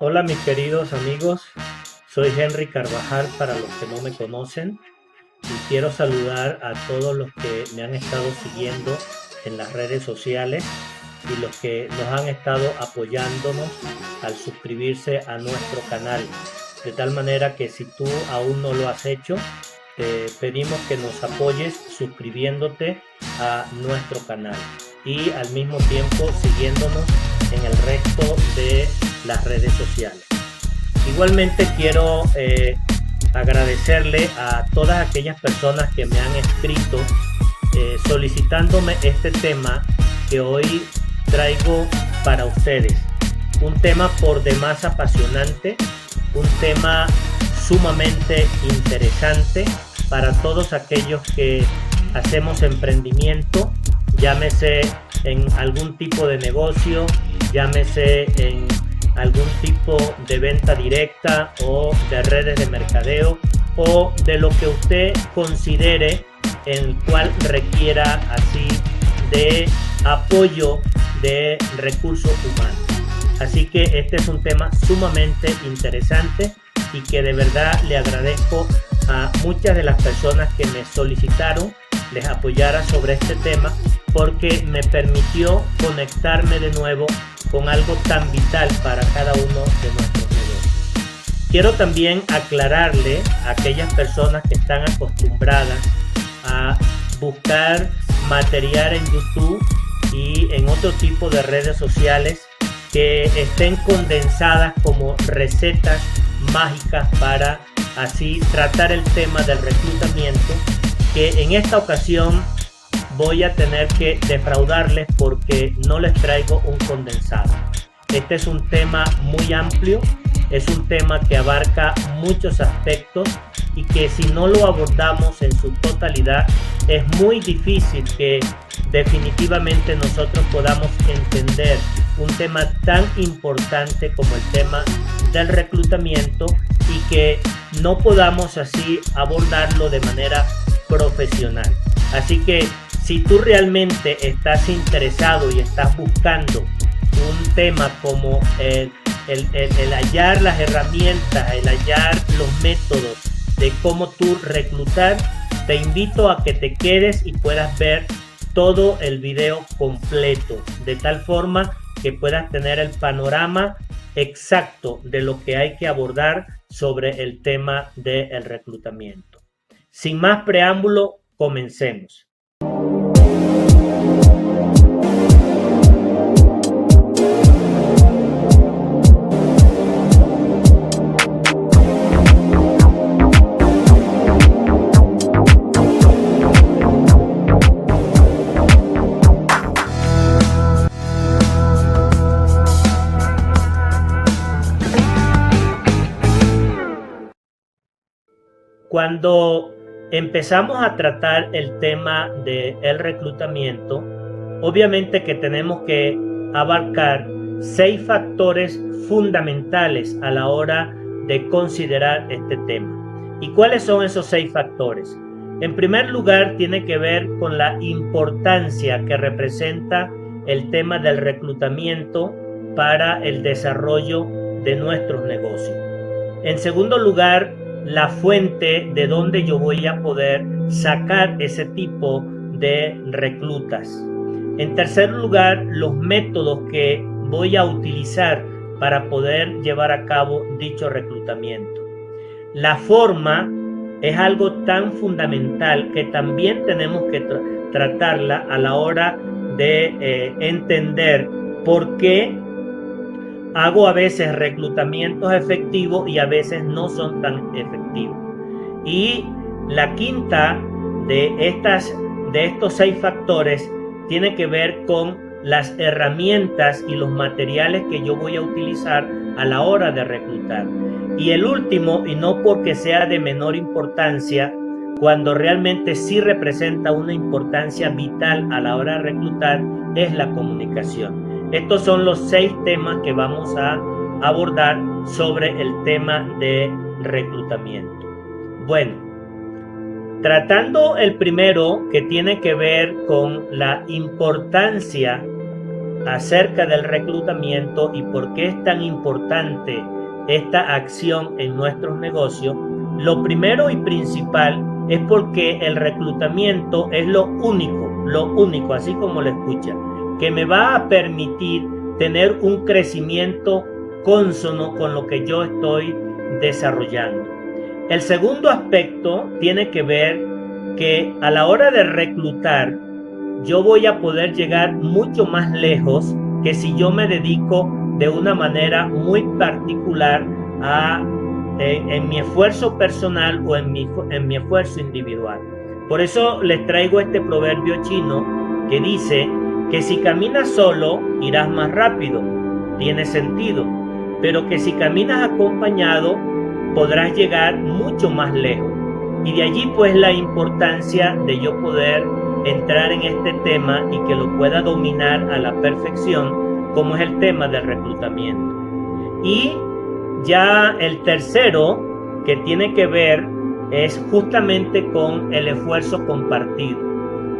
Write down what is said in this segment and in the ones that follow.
Hola mis queridos amigos, soy Henry Carvajal para los que no me conocen y quiero saludar a todos los que me han estado siguiendo en las redes sociales y los que nos han estado apoyándonos al suscribirse a nuestro canal. De tal manera que si tú aún no lo has hecho, te pedimos que nos apoyes suscribiéndote a nuestro canal y al mismo tiempo siguiéndonos en el resto de las redes sociales. Igualmente quiero agradecerle a todas aquellas personas que me han escrito solicitándome este tema que hoy traigo para ustedes. Un tema por demás apasionante, un tema sumamente interesante para todos aquellos que hacemos emprendimiento, llámese en algún tipo de negocio, llámese en algún tipo de venta directa o de redes de mercadeo o de lo que usted considere en el cual requiera así de apoyo de recursos humanos. Así que este es un tema sumamente interesante y que de verdad le agradezco a muchas de las personas que me solicitaron les apoyara sobre este tema porque me permitió conectarme de nuevo con algo tan vital para cada uno de nuestros negocios. Quiero también aclararle a aquellas personas que están acostumbradas a buscar material en YouTube y en otro tipo de redes sociales que estén condensadas como recetas mágicas para así tratar el tema del reclutamiento, que en esta ocasión voy a tener que defraudarles porque no les traigo un condensado. Este es un tema muy amplio, es un tema que abarca muchos aspectos y que si no lo abordamos en su totalidad es muy difícil que definitivamente nosotros podamos entender un tema tan importante como el tema del reclutamiento y que no podamos así abordarlo de manera profesional. Así que si tú realmente estás interesado y estás buscando un tema como el hallar las herramientas, el hallar los métodos de cómo tú reclutar, te invito a que te quedes y puedas ver todo el video completo, de tal forma que puedas tener el panorama exacto de lo que hay que abordar sobre el tema del reclutamiento. Sin más preámbulo, comencemos. Cuando empezamos a tratar el tema del reclutamiento, obviamente que tenemos que abarcar 6 factores fundamentales a la hora de considerar este tema. ¿Y cuáles son esos 6 factores? En primer lugar, tiene que ver con la importancia que representa el tema del reclutamiento para el desarrollo de nuestros negocios. En segundo lugar, la fuente de donde yo voy a poder sacar ese tipo de reclutas. En tercer lugar, los métodos que voy a utilizar para poder llevar a cabo dicho reclutamiento. La forma es algo tan fundamental que también tenemos que tratarla a la hora de entender por qué hago a veces reclutamientos efectivos y a veces no son tan efectivos. Y la quinta de estos 6 factores tiene que ver con las herramientas y los materiales que yo voy a utilizar a la hora de reclutar. Y el último, y no porque sea de menor importancia, cuando realmente sí representa una importancia vital a la hora de reclutar, es la comunicación. Estos son los 6 temas que vamos a abordar sobre el tema de reclutamiento. Bueno, tratando el primero, que tiene que ver con la importancia acerca del reclutamiento y por qué es tan importante esta acción en nuestros negocios, lo primero y principal es porque el reclutamiento es lo único, así como lo escucha, que me va a permitir tener un crecimiento cónsono con lo que yo estoy desarrollando. El segundo aspecto tiene que ver que a la hora de reclutar, yo voy a poder llegar mucho más lejos que si yo me dedico de una manera muy particular en mi esfuerzo personal o en mi esfuerzo individual. Por eso les traigo este proverbio chino que dice que si caminas solo irás más rápido, tiene sentido, pero que si caminas acompañado podrás llegar mucho más lejos. Y de allí pues la importancia de yo poder entrar en este tema y que lo pueda dominar a la perfección, como es el tema del reclutamiento. Y ya el tercero que tiene que ver es justamente con el esfuerzo compartido.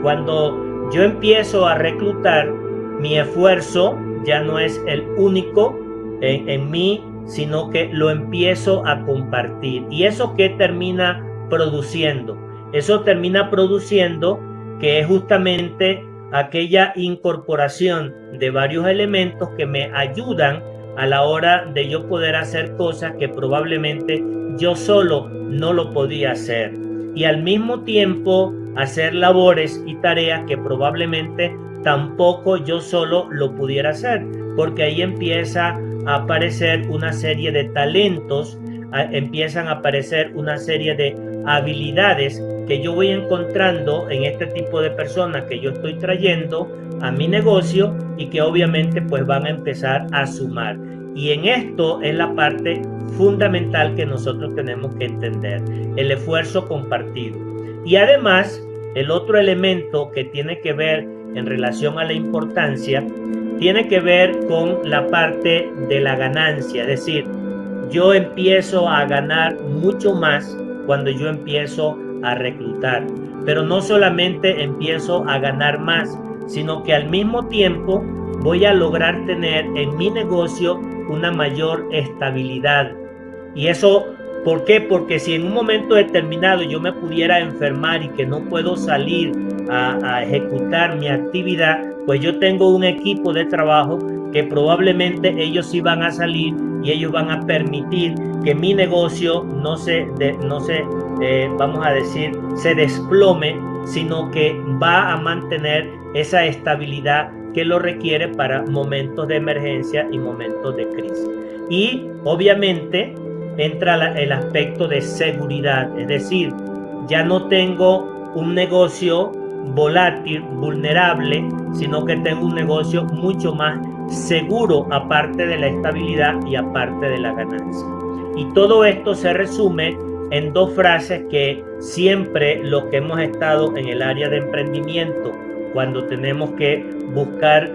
Cuando yo empiezo a reclutar, mi esfuerzo ya no es el único en mí, sino que lo empiezo a compartir. ¿Y eso qué termina produciendo? Eso termina produciendo que es justamente aquella incorporación de varios elementos que me ayudan a la hora de yo poder hacer cosas que probablemente yo solo no lo podía hacer. Y al mismo tiempo hacer labores y tareas que probablemente tampoco yo solo lo pudiera hacer, porque ahí empieza a aparecer una serie de talentos, empiezan a aparecer una serie de habilidades que yo voy encontrando en este tipo de personas que yo estoy trayendo a mi negocio y que obviamente pues van a empezar a sumar. Y en esto es la parte fundamental que nosotros tenemos que entender, el esfuerzo compartido. Y además, el otro elemento que tiene que ver en relación a la importancia, tiene que ver con la parte de la ganancia, es decir, yo empiezo a ganar mucho más cuando yo empiezo a reclutar, pero no solamente empiezo a ganar más, sino que al mismo tiempo voy a lograr tener en mi negocio una mayor estabilidad. Y eso, ¿por qué? Porque si en un momento determinado yo me pudiera enfermar y que no puedo salir a ejecutar mi actividad, pues yo tengo un equipo de trabajo que probablemente ellos sí van a salir y ellos van a permitir que mi negocio no se vamos a decir, se desplome, sino que va a mantener esa estabilidad que lo requiere para momentos de emergencia y momentos de crisis. Y obviamente entra el aspecto de seguridad, es decir, ya no tengo un negocio volátil, vulnerable, sino que tengo un negocio mucho más seguro, aparte de la estabilidad y aparte de la ganancia. Y todo esto se resume en dos frases que siempre los que hemos estado en el área de emprendimiento, cuando tenemos que buscar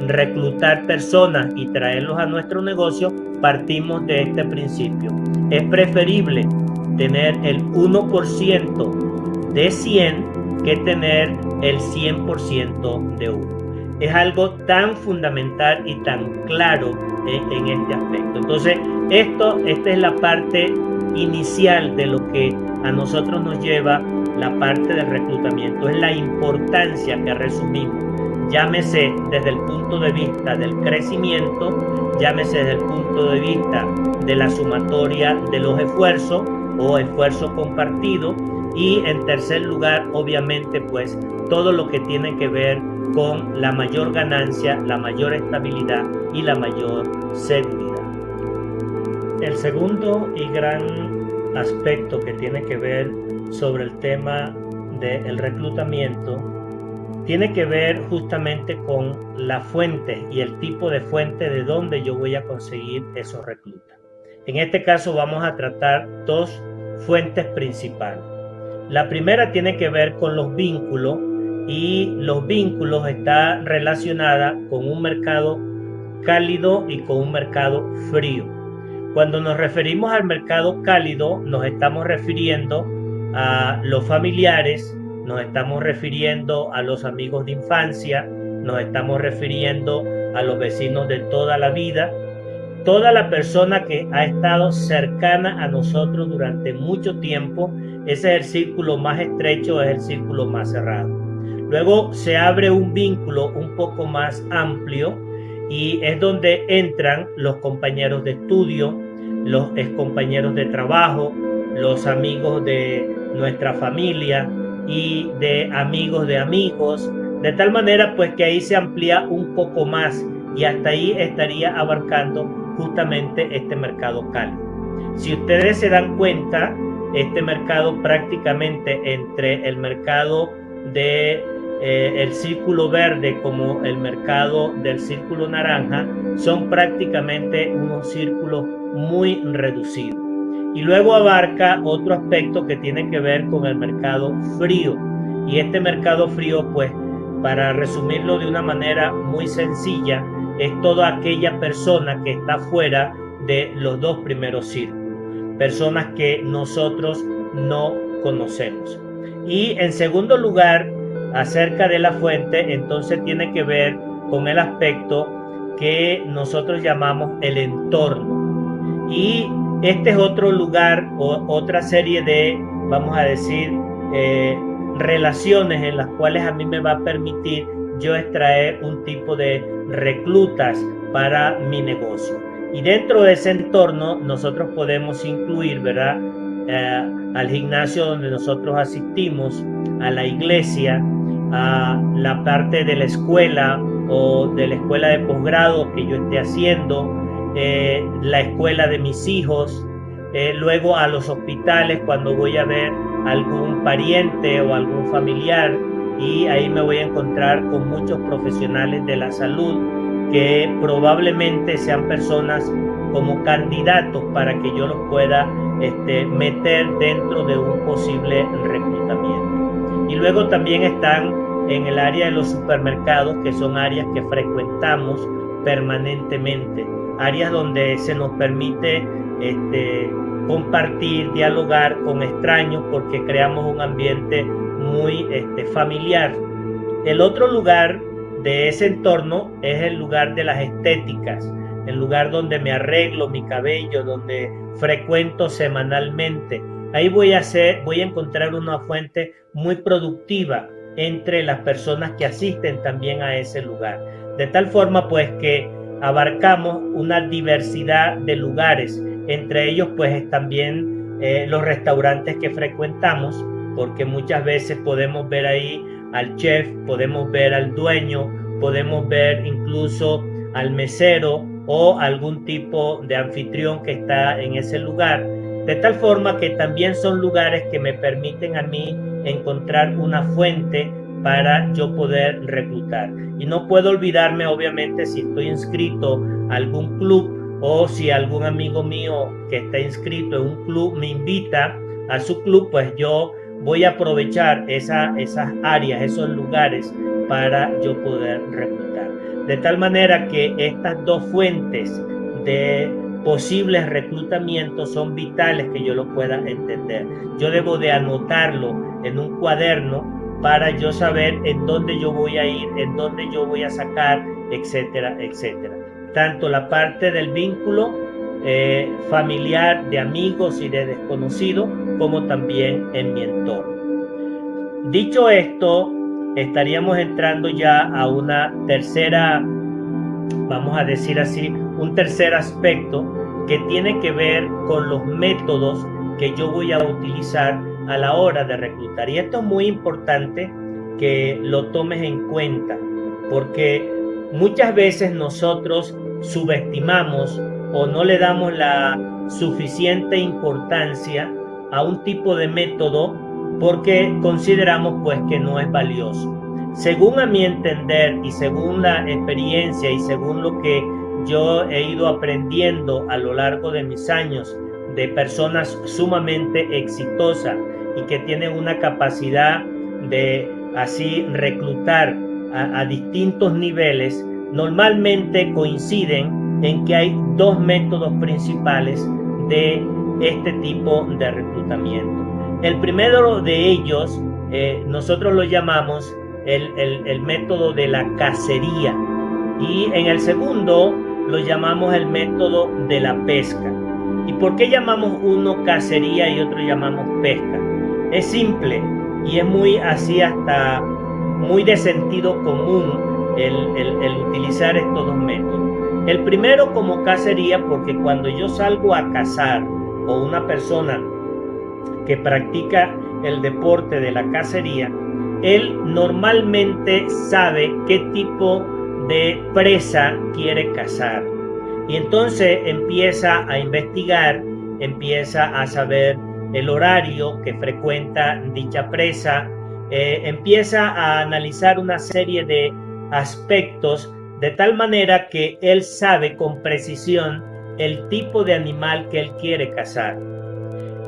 reclutar personas y traerlos a nuestro negocio, partimos de este principio. Es preferible tener el 1% de 100 que tener el 100% de 1. Es algo tan fundamental y tan claro en este aspecto. Entonces, esta es la parte inicial de lo que a nosotros nos lleva la parte del reclutamiento. Es la importancia que resumimos. Llámese desde el punto de vista del crecimiento, llámese desde el punto de vista de la sumatoria de los esfuerzos o esfuerzo compartido, y en tercer lugar, obviamente, pues todo lo que tiene que ver con la mayor ganancia, la mayor estabilidad y la mayor seguridad. El segundo y gran aspecto que tiene que ver sobre el tema del reclutamiento tiene que ver justamente con la fuente y el tipo de fuente de donde yo voy a conseguir esos reclutas. En este caso vamos a tratar dos fuentes principales. La primera tiene que ver con los vínculos, y los vínculos está relacionada con un mercado cálido y con un mercado frío. Cuando nos referimos al mercado cálido, nos estamos refiriendo a los familiares, nos estamos refiriendo a los amigos de infancia, nos estamos refiriendo a los vecinos de toda la vida, toda la persona que ha estado cercana a nosotros durante mucho tiempo. Ese es el círculo más estrecho, es el círculo más cerrado. Luego se abre un vínculo un poco más amplio y es donde entran los compañeros de estudio, los excompañeros de trabajo, los amigos de nuestra familia y de amigos, de tal manera pues que ahí se amplía un poco más y hasta ahí estaría abarcando justamente este mercado cálido. Si ustedes se dan cuenta, este mercado prácticamente entre el mercado de el círculo verde como el mercado del círculo naranja son prácticamente unos círculos muy reducidos. Y luego abarca otro aspecto que tiene que ver con el mercado frío. Y este mercado frío, pues, para resumirlo de una manera muy sencilla, es toda aquella persona que está fuera de los dos primeros círculos, personas que nosotros no conocemos. Y en segundo lugar, acerca de la fuente, entonces tiene que ver con el aspecto que nosotros llamamos el entorno. Y este es otro lugar o otra serie de, vamos a decir, relaciones en las cuales a mí me va a permitir yo extraer un tipo de reclutas para mi negocio. Y dentro de ese entorno nosotros podemos incluir, ¿verdad? Al gimnasio donde nosotros asistimos, a la iglesia, a la parte de la escuela o de la escuela de posgrado que yo esté haciendo, la escuela de mis hijos, luego a los hospitales cuando voy a ver algún pariente o algún familiar, y ahí me voy a encontrar con muchos profesionales de la salud que probablemente sean personas como candidatos para que yo los pueda meter dentro de un posible reclutamiento. Y luego también están en el área de los supermercados, que son áreas que frecuentamos permanentemente, áreas donde se nos permite compartir, dialogar con extraños porque creamos un ambiente muy familiar. El otro lugar de ese entorno es el lugar de las estéticas, el lugar donde me arreglo mi cabello, donde frecuento semanalmente. Ahí voy a encontrar una fuente muy productiva entre las personas que asisten también a ese lugar. De tal forma pues que abarcamos una diversidad de lugares, entre ellos pues también los restaurantes que frecuentamos, porque muchas veces podemos ver ahí al chef, podemos ver al dueño, podemos ver incluso al mesero o algún tipo de anfitrión que está en ese lugar, de tal forma que también son lugares que me permiten a mí encontrar una fuente para yo poder reclutar. Y no puedo olvidarme, obviamente, si estoy inscrito a algún club o si algún amigo mío que está inscrito en un club me invita a su club, pues yo voy a aprovechar esas áreas, esos lugares para yo poder reclutar. De tal manera que estas dos fuentes de posibles reclutamientos son vitales que yo lo pueda entender. Yo debo de anotarlo en un cuaderno para yo saber en dónde yo voy a ir, en dónde yo voy a sacar, etcétera, etcétera. Tanto la parte del vínculo familiar, de amigos y de desconocidos, como también en mi entorno. Dicho esto, estaríamos entrando ya a una tercera, vamos a decir así, un tercer aspecto que tiene que ver con los métodos que yo voy a utilizar a la hora de reclutar. Y esto es muy importante que lo tomes en cuenta, porque muchas veces nosotros subestimamos o no le damos la suficiente importancia a un tipo de método porque consideramos pues que no es valioso. Según a mi entender y según la experiencia y según lo que yo he ido aprendiendo a lo largo de mis años de personas sumamente exitosas y que tienen una capacidad de así reclutar a distintos niveles, normalmente coinciden en que hay dos métodos principales de este tipo de reclutamiento. El primero de ellos nosotros lo llamamos el método de la cacería. Y en el segundo lo llamamos el método de la pesca. ¿Y por qué llamamos uno cacería y otro llamamos pesca? Es simple y es muy así, hasta muy de sentido común el utilizar estos dos métodos. El primero como cacería, porque cuando yo salgo a cazar, o una persona que practica el deporte de la cacería, él normalmente sabe qué tipo de presa quiere cazar. Y entonces empieza a investigar, empieza a saber el horario que frecuenta dicha presa, empieza a analizar una serie de aspectos de tal manera que él sabe con precisión el tipo de animal que él quiere cazar.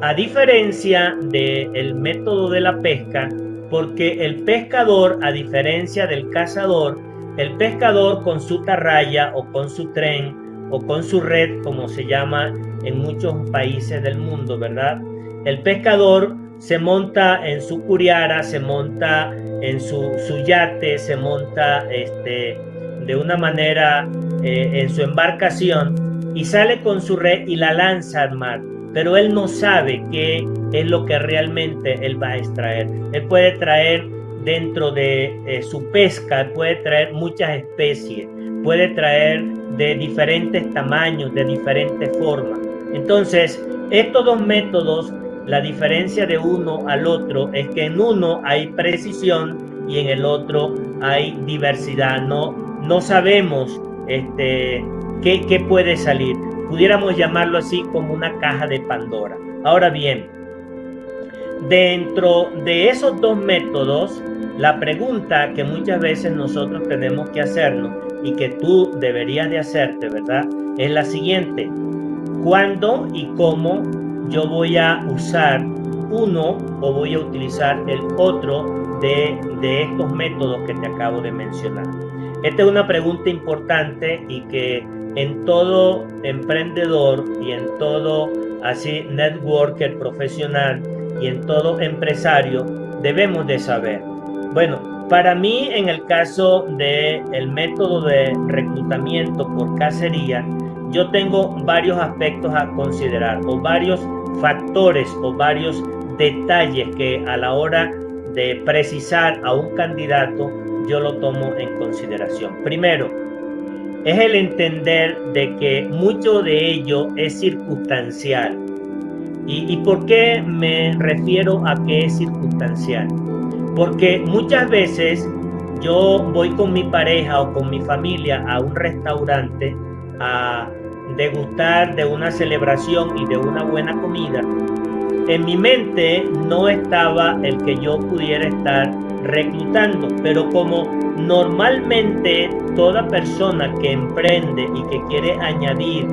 A diferencia del método de la pesca, porque el pescador, a diferencia del cazador, el pescador con su tarraya o con su tren o con su red, como se llama en muchos países del mundo, ¿verdad? El pescador se monta en su curiara, se monta en su yate, se monta de una manera en su embarcación y sale con su red y la lanza al mar. Pero él no sabe qué es lo que realmente él va a extraer. Él puede traer dentro de su pesca, puede traer muchas especies, puede traer de diferentes tamaños, de diferentes formas. Entonces, estos dos métodos, la diferencia de uno al otro es que en uno hay precisión y en el otro hay diversidad. No sabemos qué puede salir. Pudiéramos llamarlo así como una caja de Pandora. Ahora bien, dentro de esos dos métodos, la pregunta que muchas veces nosotros tenemos que hacernos y que tú deberías de hacerte, ¿verdad? Es la siguiente: ¿cuándo y cómo yo voy a usar uno o voy a utilizar el otro de estos métodos que te acabo de mencionar? Esta es una pregunta importante y que en todo emprendedor y en todo así networker profesional y en todo empresario debemos de saber. Bueno, para mí, en el caso del método de reclutamiento por cacería, yo tengo varios aspectos a considerar, o varios factores o varios detalles que a la hora de precisar a un candidato yo lo tomo en consideración. Primero, es el entender de que mucho de ello es circunstancial. ¿Y por qué me refiero a que es circunstancial? Porque muchas veces yo voy con mi pareja o con mi familia a un restaurante a degustar de una celebración y de una buena comida. En mi mente no estaba el que yo pudiera estar reclutando, pero como normalmente toda persona que emprende y que quiere añadir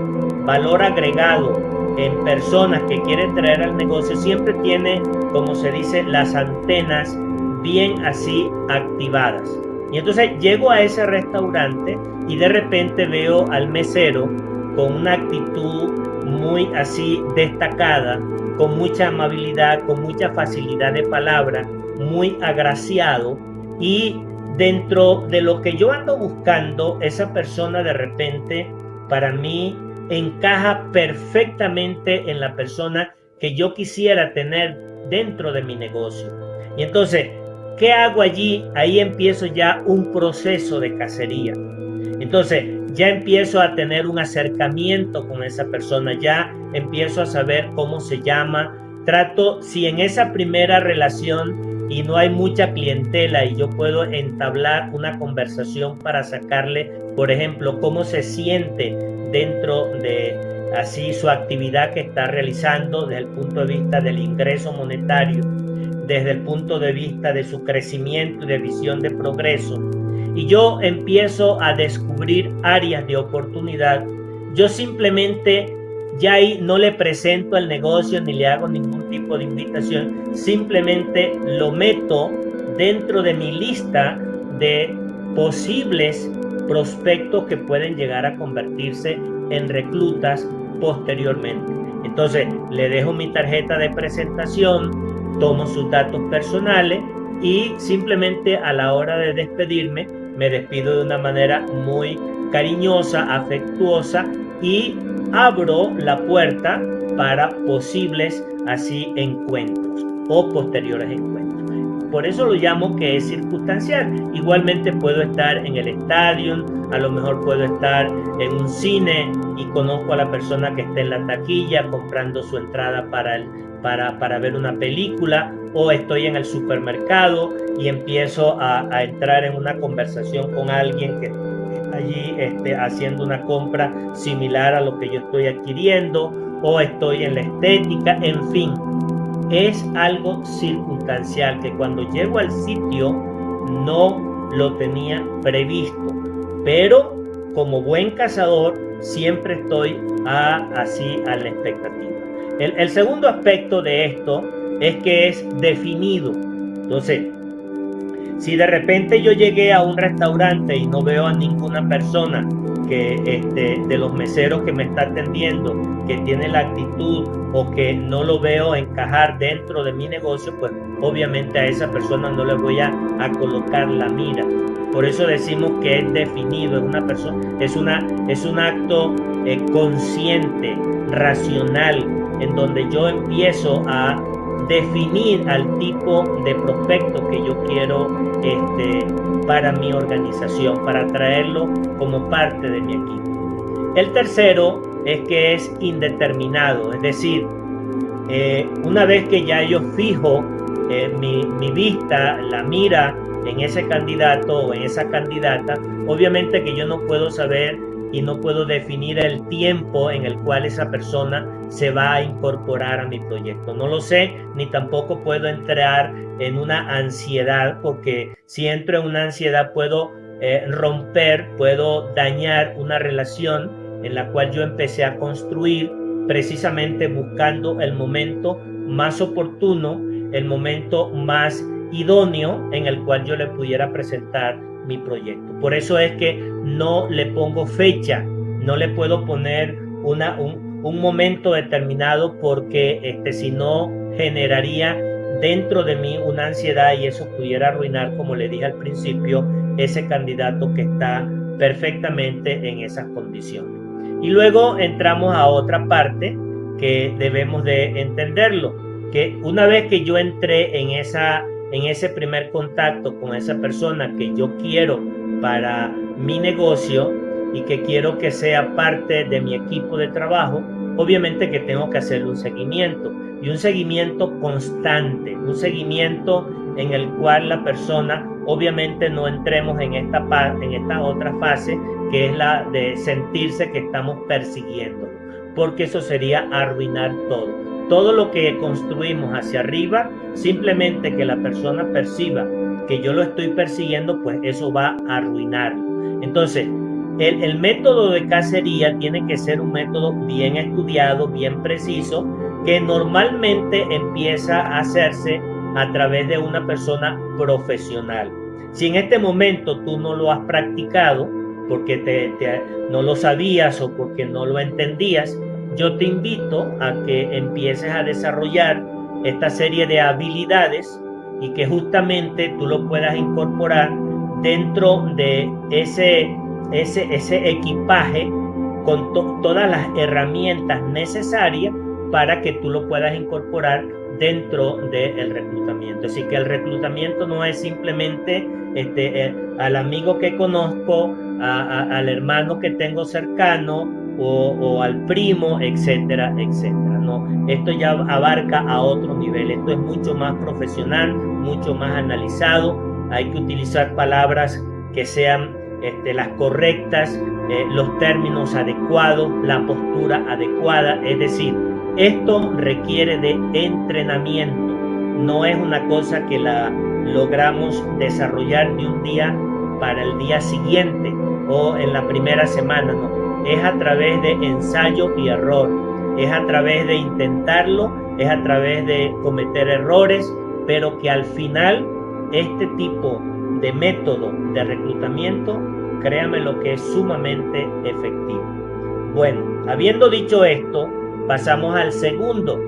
valor agregado en personas que quieren traer al negocio, siempre tiene, como se dice, las antenas bien así activadas. Y entonces llego a ese restaurante y de repente veo al mesero con una actitud muy así destacada, con mucha amabilidad, con mucha facilidad de palabra, muy agraciado, y dentro de lo que yo ando buscando, esa persona de repente para mí encaja perfectamente en la persona que yo quisiera tener dentro de mi negocio. Y entonces, ¿qué hago allí? Ahí empiezo ya un proceso de cacería. Entonces, ya empiezo a tener un acercamiento con esa persona, ya empiezo a saber cómo se llama. Trato, si en esa primera relación y no hay mucha clientela y yo puedo entablar una conversación para sacarle, por ejemplo, cómo se siente dentro de así su actividad que está realizando desde el punto de vista del ingreso monetario, desde el punto de vista de su crecimiento y de visión de progreso, y yo empiezo a descubrir áreas de oportunidad, yo simplemente ya ahí no le presento el negocio ni le hago ningún tipo de invitación, simplemente lo meto dentro de mi lista de posibles prospectos que pueden llegar a convertirse en reclutas posteriormente. Entonces le dejo mi tarjeta de presentación, tomo sus datos personales, y simplemente a la hora de despedirme me despido de una manera muy cariñosa, afectuosa y abro la puerta para posibles así encuentros o posteriores encuentros. Por eso lo llamo que es circunstancial. Igualmente puedo estar en el estadio, a lo mejor puedo estar en un cine y conozco a la persona que está en la taquilla comprando su entrada para ver una película, o estoy en el supermercado y empiezo a entrar en una conversación con alguien que está allí haciendo una compra similar a lo que yo estoy adquiriendo, o estoy en la estética, en fin. Es algo circunstancial que cuando llego al sitio no lo tenía previsto, pero como buen cazador siempre estoy así a la expectativa. El segundo aspecto de esto es que es definido. Entonces, si de repente yo llegué a un restaurante y no veo a ninguna persona de los meseros que me está atendiendo, que tiene la actitud o que no lo veo encajar dentro de mi negocio, pues obviamente a esa persona no le voy a colocar la mira. Por eso decimos que es definido, es una persona, es un acto consciente, racional, en donde yo empiezo a definir al tipo de prospecto que yo quiero para mi organización, para traerlo como parte de mi equipo. El tercero es que es indeterminado, es decir, una vez que ya yo fijo mi vista, la mira en ese candidato o en esa candidata, obviamente que yo no puedo saber y no puedo definir el tiempo en el cual esa persona se va a incorporar a mi proyecto. No lo sé, ni tampoco puedo entrar en una ansiedad, porque si entro en una ansiedad puedo romper, puedo dañar una relación en la cual yo empecé a construir precisamente buscando el momento más oportuno, el momento más idóneo en el cual yo le pudiera presentar mi proyecto. Por eso es que no le pongo fecha, no le puedo poner un momento determinado, porque si no generaría dentro de mí una ansiedad y eso pudiera arruinar, como le dije al principio, ese candidato que está perfectamente en esas condiciones. Y luego entramos a otra parte que debemos de entenderlo, que una vez que yo entré en ese primer contacto con esa persona que yo quiero para mi negocio y que quiero que sea parte de mi equipo de trabajo, obviamente que tengo que hacer un seguimiento, y un seguimiento constante, un seguimiento en el cual la persona, obviamente no entremos en esta otra fase, que es la de sentirse que estamos persiguiendo, porque eso sería arruinar todo. Todo lo que construimos hacia arriba, simplemente que la persona perciba que yo lo estoy persiguiendo, pues eso va a arruinarlo. Entonces, el método de cacería tiene que ser un método bien estudiado, bien preciso, que normalmente empieza a hacerse a través de una persona profesional. Si en este momento tú no lo has practicado, porque no lo sabías o porque no lo entendías, yo te invito a que empieces a desarrollar esta serie de habilidades y que justamente tú lo puedas incorporar dentro de ese equipaje con todas las herramientas necesarias para que tú lo puedas incorporar dentro del reclutamiento. Así que el reclutamiento no es simplemente al amigo que conozco, al hermano que tengo cercano o al primo, etcétera, etcétera. No, esto ya abarca a otro nivel. Esto es mucho más profesional, mucho más analizado. Hay que utilizar palabras que sean las correctas, los términos adecuados, la postura adecuada. Es decir, esto requiere de entrenamiento. No es una cosa que la logramos desarrollar de un día para el día siguiente o en la primera semana, no. Es a través de ensayo y error, es a través de intentarlo, es a través de cometer errores, pero que al final este tipo de método de reclutamiento, créame lo que es sumamente efectivo. Bueno, habiendo dicho esto, pasamos al segundo.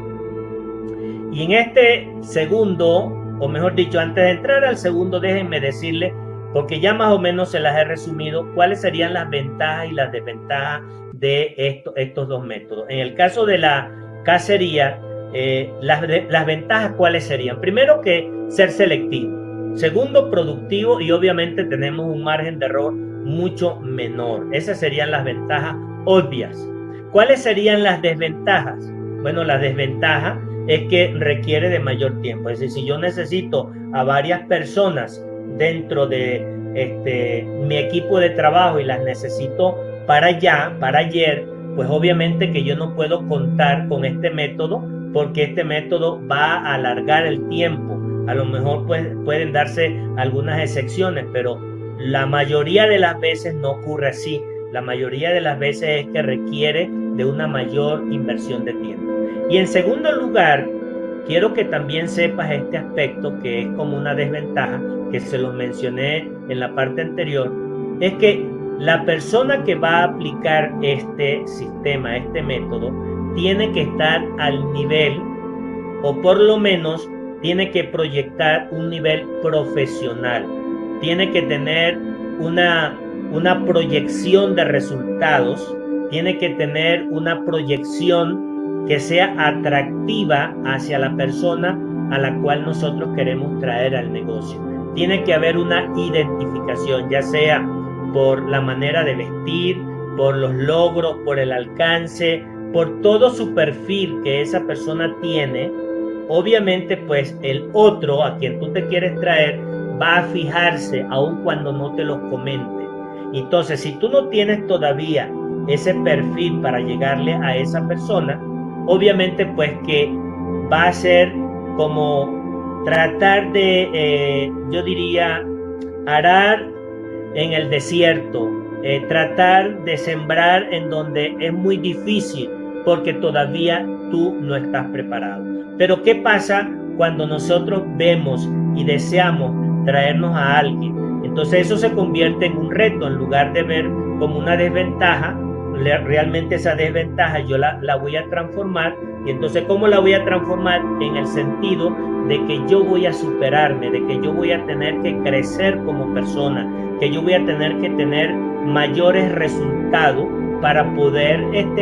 Y en este segundo o mejor dicho, antes de entrar al segundo, déjenme decirles, porque ya más o menos se las he resumido, cuáles serían las ventajas y las desventajas de estos dos métodos. En el caso de la cacería, las ventajas, ¿cuáles serían? Primero, que ser selectivo. Segundo, productivo, y obviamente tenemos un margen de error mucho menor. Esas serían las ventajas obvias. ¿Cuáles serían las desventajas? Bueno, la desventaja es que requiere de mayor tiempo. Es decir, si yo necesito a varias personas dentro de mi equipo de trabajo y las necesito para allá, para ayer, pues obviamente que yo no puedo contar con este método, porque este método va a alargar el tiempo. A lo mejor pueden darse algunas excepciones, pero la mayoría de las veces no ocurre así. La mayoría de las veces es que requiere de una mayor inversión de tiempo. Y en segundo lugar, quiero que también sepas este aspecto, que es como una desventaja, que se lo mencioné en la parte anterior, es que la persona que va a aplicar este sistema, este método, tiene que estar al nivel, o por lo menos tiene que proyectar un nivel profesional, tiene que tener una proyección de resultados, tiene que tener una proyección que sea atractiva hacia la persona a la cual nosotros queremos traer al negocio. Tiene que haber una identificación, ya sea por la manera de vestir, por los logros, por el alcance, por todo su perfil que esa persona tiene. Obviamente, pues el otro a quien tú te quieres traer va a fijarse aun cuando no te lo comente. Entonces, si tú no tienes todavía ese perfil para llegarle a esa persona, obviamente pues que va a ser como tratar de, yo diría, arar en el desierto, tratar de sembrar en donde es muy difícil, porque todavía tú no estás preparado. Pero ¿qué pasa cuando nosotros vemos y deseamos traernos a alguien? Entonces eso se convierte en un reto. En lugar de ver como una desventaja, realmente esa desventaja yo la voy a transformar. Y entonces, ¿cómo la voy a transformar? En el sentido de que yo voy a superarme, de que yo voy a tener que crecer como persona, que yo voy a tener que tener mayores resultados para poder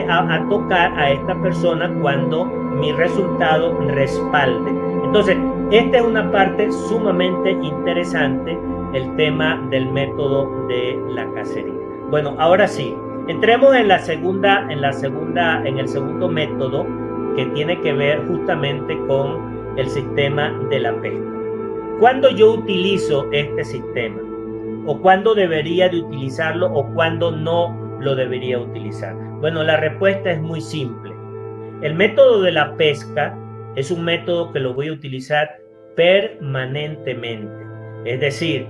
a tocar a esta persona cuando mi resultado respalde. Entonces, esta es una parte sumamente interesante, el tema del método de la cacería. Bueno, ahora sí, entremos en el segundo método, que tiene que ver justamente con el sistema de la pesca. ¿Cuándo yo utilizo este sistema? ¿O cuándo debería de utilizarlo? ¿O cuándo no lo debería utilizar? Bueno, la respuesta es muy simple. El método de la pesca es un método que lo voy a utilizar permanentemente. Es decir,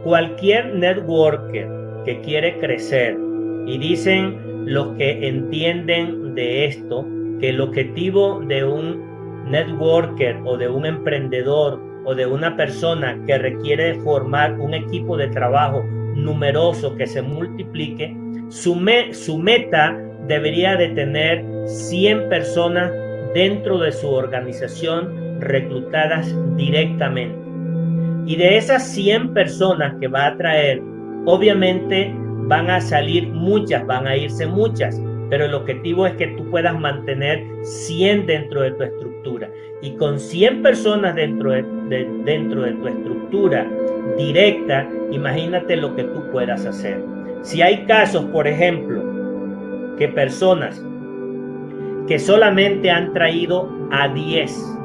cualquier networker que quiere crecer, y dicen los que entienden de esto, que el objetivo de un networker o de un emprendedor o de una persona que requiere formar un equipo de trabajo numeroso que se multiplique, su meta debería de tener 100 personas dentro de su organización reclutadas directamente. Y de esas 100 personas que va a traer, obviamente van a salir muchas, van a irse muchas, pero el objetivo es que tú puedas mantener 100 dentro de tu estructura. Y con 100 personas dentro de tu estructura directa, imagínate lo que tú puedas hacer. Si hay casos, por ejemplo, que personas que solamente han traído a 10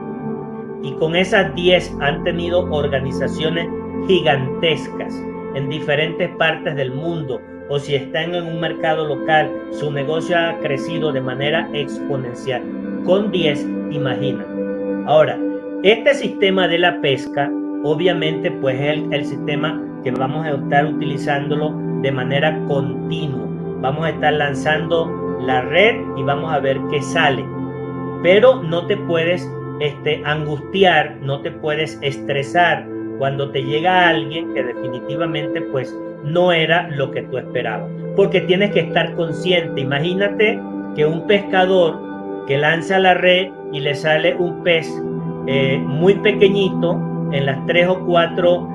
y con esas 10 han tenido organizaciones gigantescas en diferentes partes del mundo, o si están en un mercado local, su negocio ha crecido de manera exponencial. Con 10, imagínate. Ahora, este sistema de la pesca, obviamente, pues es el sistema que vamos a estar utilizándolo de manera continua. Vamos a estar lanzando la red y vamos a ver qué sale. Pero no te puedes angustiar, no te puedes estresar cuando te llega alguien que definitivamente pues no era lo que tú esperabas, porque tienes que estar consciente. Imagínate que un pescador que lanza la red y le sale un pez muy pequeñito, en las 3 o 4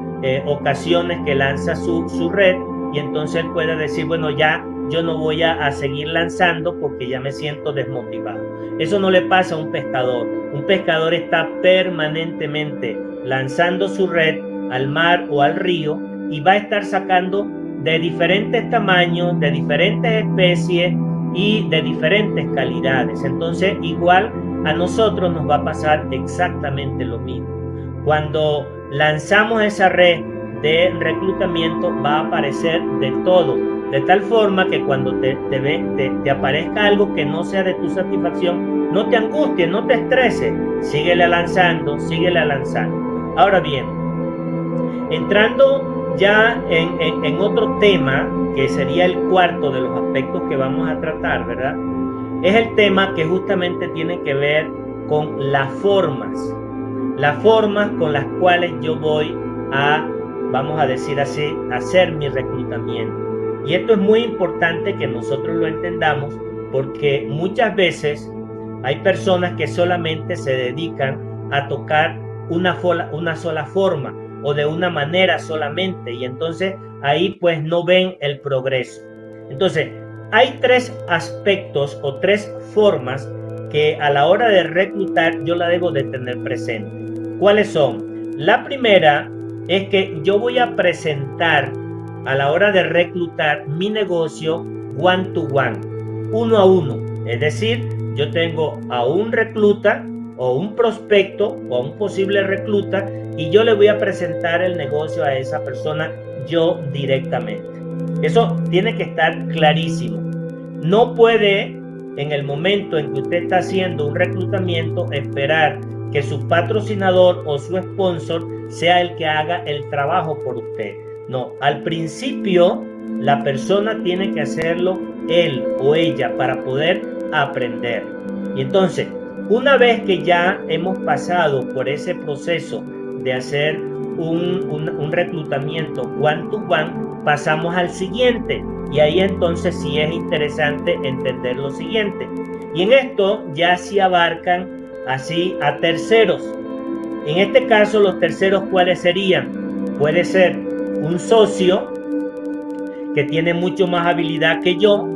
ocasiones que lanza su red, y entonces él puede decir, bueno, ya yo no voy a seguir lanzando porque ya me siento desmotivado. Eso no le pasa a un pescador. Un pescador está permanentemente lanzando su red al mar o al río y va a estar sacando de diferentes tamaños, de diferentes especies y de diferentes calidades. Entonces, igual a nosotros nos va a pasar exactamente lo mismo. Cuando lanzamos esa red de reclutamiento, va a aparecer de todo, de tal forma que cuando te aparezca algo que no sea de tu satisfacción, no te angusties, no te estreses, síguele lanzando, síguele lanzando. Ahora bien, entrando ya en otro tema, que sería el cuarto de los aspectos que vamos a tratar, ¿verdad? Es el tema que justamente tiene que ver con las formas con las cuales yo voy a, vamos a decir así, hacer mi reclutamiento. Y esto es muy importante que nosotros lo entendamos, porque muchas veces hay personas que solamente se dedican a tocar una sola forma o de una manera solamente, y entonces ahí pues no ven el progreso. Entonces, hay 3 aspectos o 3 formas que a la hora de reclutar yo la debo de tener presente. ¿Cuáles son? La primera es que yo voy a presentar a la hora de reclutar mi negocio one to one, uno a uno. Es decir, yo tengo a un recluta o un prospecto o a un posible recluta y yo le voy a presentar el negocio a esa persona yo directamente. Eso tiene que estar clarísimo. No puede, en el momento en que usted está haciendo un reclutamiento, esperar que su patrocinador o su sponsor sea el que haga el trabajo por usted. No, al principio la persona tiene que hacerlo él o ella para poder aprender. Y entonces, una vez que ya hemos pasado por ese proceso de hacer un reclutamiento one to one, pasamos al siguiente. Y ahí entonces sí es interesante entender lo siguiente. Y en esto ya sí abarcan así a terceros. En este caso, los terceros, ¿cuáles serían? Puede ser un socio que tiene mucho más habilidad que yo,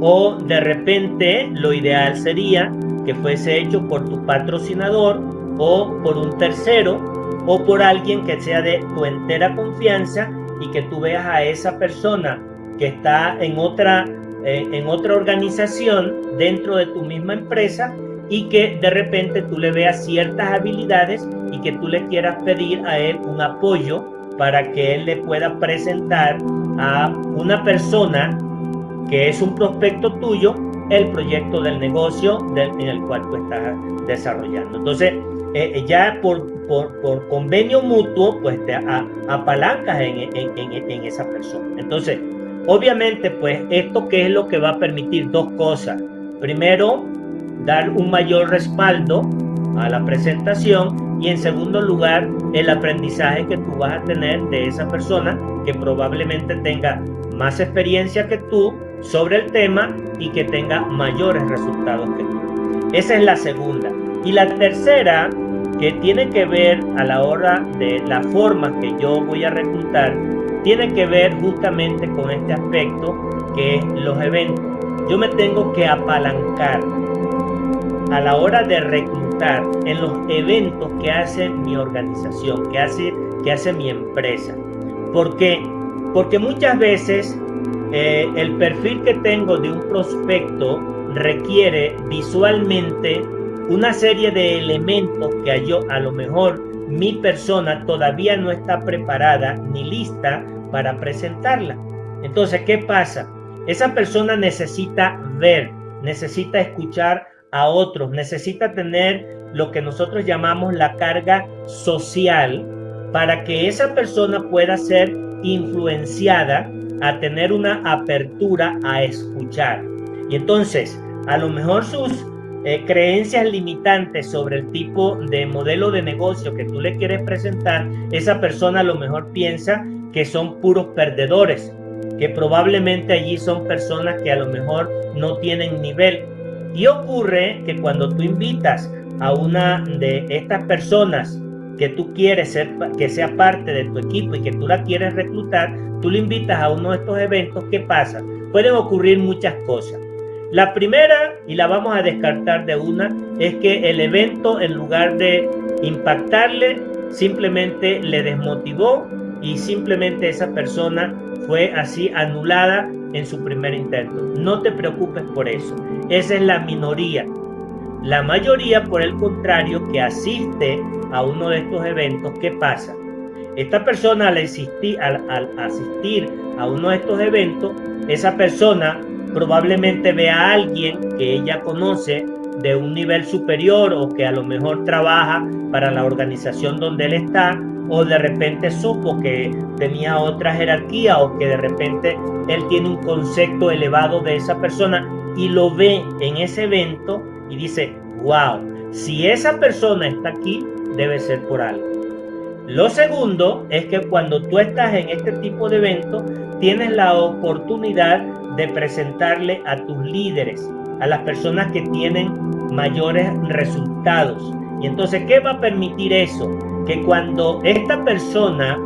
o de repente lo ideal sería que fuese hecho por tu patrocinador o por un tercero o por alguien que sea de tu entera confianza y que tú veas a esa persona que está en otra organización dentro de tu misma empresa y que de repente tú le veas ciertas habilidades y que tú le quieras pedir a él un apoyo para que él le pueda presentar a una persona que es un prospecto tuyo el proyecto del negocio en el cual tú estás desarrollando. Entonces, ya por convenio mutuo, pues te apalancas en esa persona. Entonces, obviamente, pues esto ¿qué es lo que va a permitir? 2 cosas. Primero, dar un mayor respaldo a la presentación, y en segundo lugar, el aprendizaje que tú vas a tener de esa persona que probablemente tenga más experiencia que tú sobre el tema y que tenga mayores resultados que tú. Esa es la segunda. Y la tercera, que tiene que ver a la hora de la forma que yo voy a reclutar, tiene que ver justamente con este aspecto que es los eventos. Yo me tengo que apalancar a la hora de reclutar en los eventos que hace mi organización, que hace mi empresa. ¿Por qué? Porque muchas veces el perfil que tengo de un prospecto requiere visualmente una serie de elementos que a lo mejor mi persona todavía no está preparada ni lista para presentarla. Entonces, ¿qué pasa? Esa persona necesita ver, necesita escuchar a otros, necesita tener lo que nosotros llamamos la carga social para que esa persona pueda ser influenciada a tener una apertura a escuchar. Y entonces, a lo mejor sus creencias limitantes sobre el tipo de modelo de negocio que tú le quieres presentar, esa persona a lo mejor piensa que son puros perdedores, que probablemente allí son personas que a lo mejor no tienen nivel. Y ocurre que cuando tú invitas a una de estas personas que tú quieres que sea parte de tu equipo y que tú la quieres reclutar, tú le invitas a uno de estos eventos. ¿Qué pasa? Pueden ocurrir muchas cosas. La primera, y la vamos a descartar de una, es que el evento, en lugar de impactarle, simplemente le desmotivó y simplemente esa persona fue así anulada en su primer intento. No te preocupes por eso. Esa es la minoría. La mayoría, por el contrario, que asiste a uno de estos eventos, ¿qué pasa? Esta persona al asistir a uno de estos eventos, esa persona probablemente ve a alguien que ella conoce de un nivel superior o que a lo mejor trabaja para la organización donde él está, o de repente supo que tenía otra jerarquía o que de repente él tiene un concepto elevado de esa persona y lo ve en ese evento y dice, wow, si esa persona está aquí, debe ser por algo. Lo segundo es que cuando tú estás en este tipo de eventos, tienes la oportunidad de presentarle a tus líderes, a las personas que tienen mayores resultados. Y entonces, ¿qué va a permitir eso? Que cuando esta persona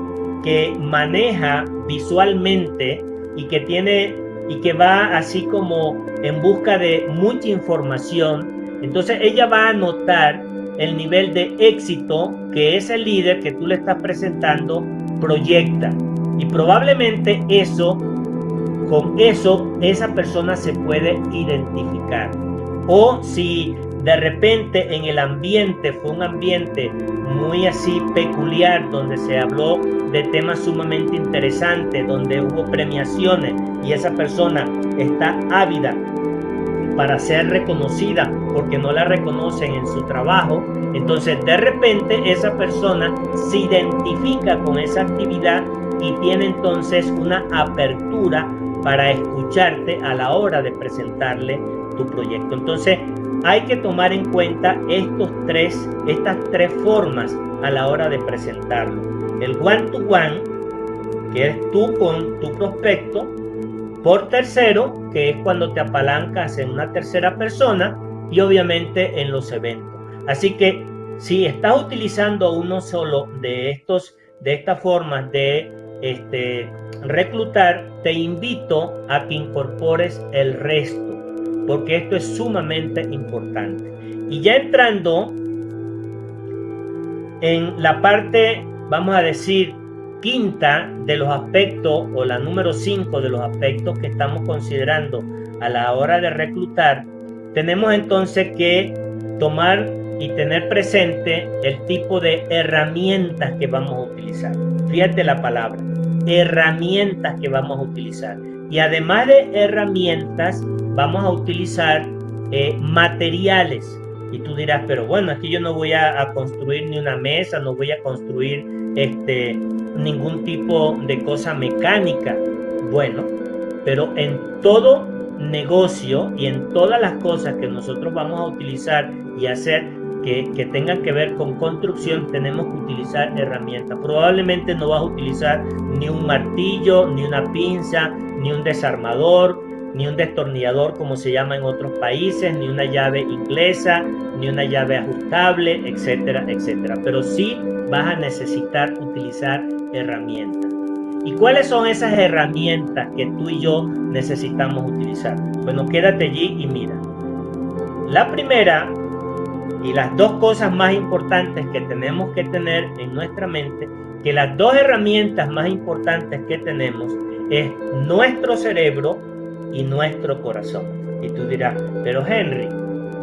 que maneja visualmente y que va así como en busca de mucha información, entonces ella va a notar el nivel de éxito que ese líder que tú le estás presentando proyecta. Y probablemente con eso esa persona se puede identificar. O si de repente en el ambiente fue un ambiente muy así peculiar, donde se habló de temas sumamente interesantes, donde hubo premiaciones y esa persona está ávida para ser reconocida porque no la reconocen en su trabajo, entonces de repente esa persona se identifica con esa actividad y tiene entonces una apertura para escucharte a la hora de presentarle tu proyecto. Entonces hay que tomar en cuenta estas tres formas a la hora de presentarlo. El one-to-one, que eres tú con tu prospecto; por tercero, que es cuando te apalancas en una tercera persona; y obviamente en los eventos. Así que si estás utilizando uno solo de estas formas de reclutar, te invito a que incorpores el resto, porque esto es sumamente importante. Y ya entrando en la parte, vamos a decir, quinta de los aspectos, o la número 5 de los aspectos que estamos considerando a la hora de reclutar, tenemos entonces que tomar y tener presente el tipo de herramientas que vamos a utilizar. Fíjate la palabra, herramientas que vamos a utilizar. Y además de herramientas, vamos a utilizar materiales. Y tú dirás, pero bueno, es que yo no voy a construir ni una mesa, no voy a construir ningún tipo de cosa mecánica. Bueno, pero en todo negocio y en todas las cosas que nosotros vamos a utilizar y hacer que tengan que ver con construcción, tenemos que utilizar herramientas. Probablemente no vas a utilizar ni un martillo, ni una pinza, ni un desarmador, ni un destornillador como se llama en otros países, ni una llave inglesa, ni una llave ajustable, etcétera, etcétera. Pero sí vas a necesitar utilizar herramientas. ¿Y cuáles son esas herramientas que tú y yo necesitamos utilizar? Bueno, quédate allí y mira. La primera, y las dos cosas más importantes que tenemos que tener en nuestra mente, que las dos herramientas más importantes que tenemos es nuestro cerebro y nuestro corazón. Y tú dirás, pero Henry,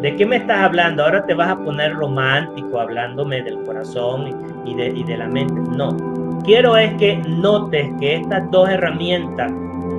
¿de qué me estás hablando? Ahora te vas a poner romántico hablándome del corazón y de la mente. No, quiero es que notes que estas dos herramientas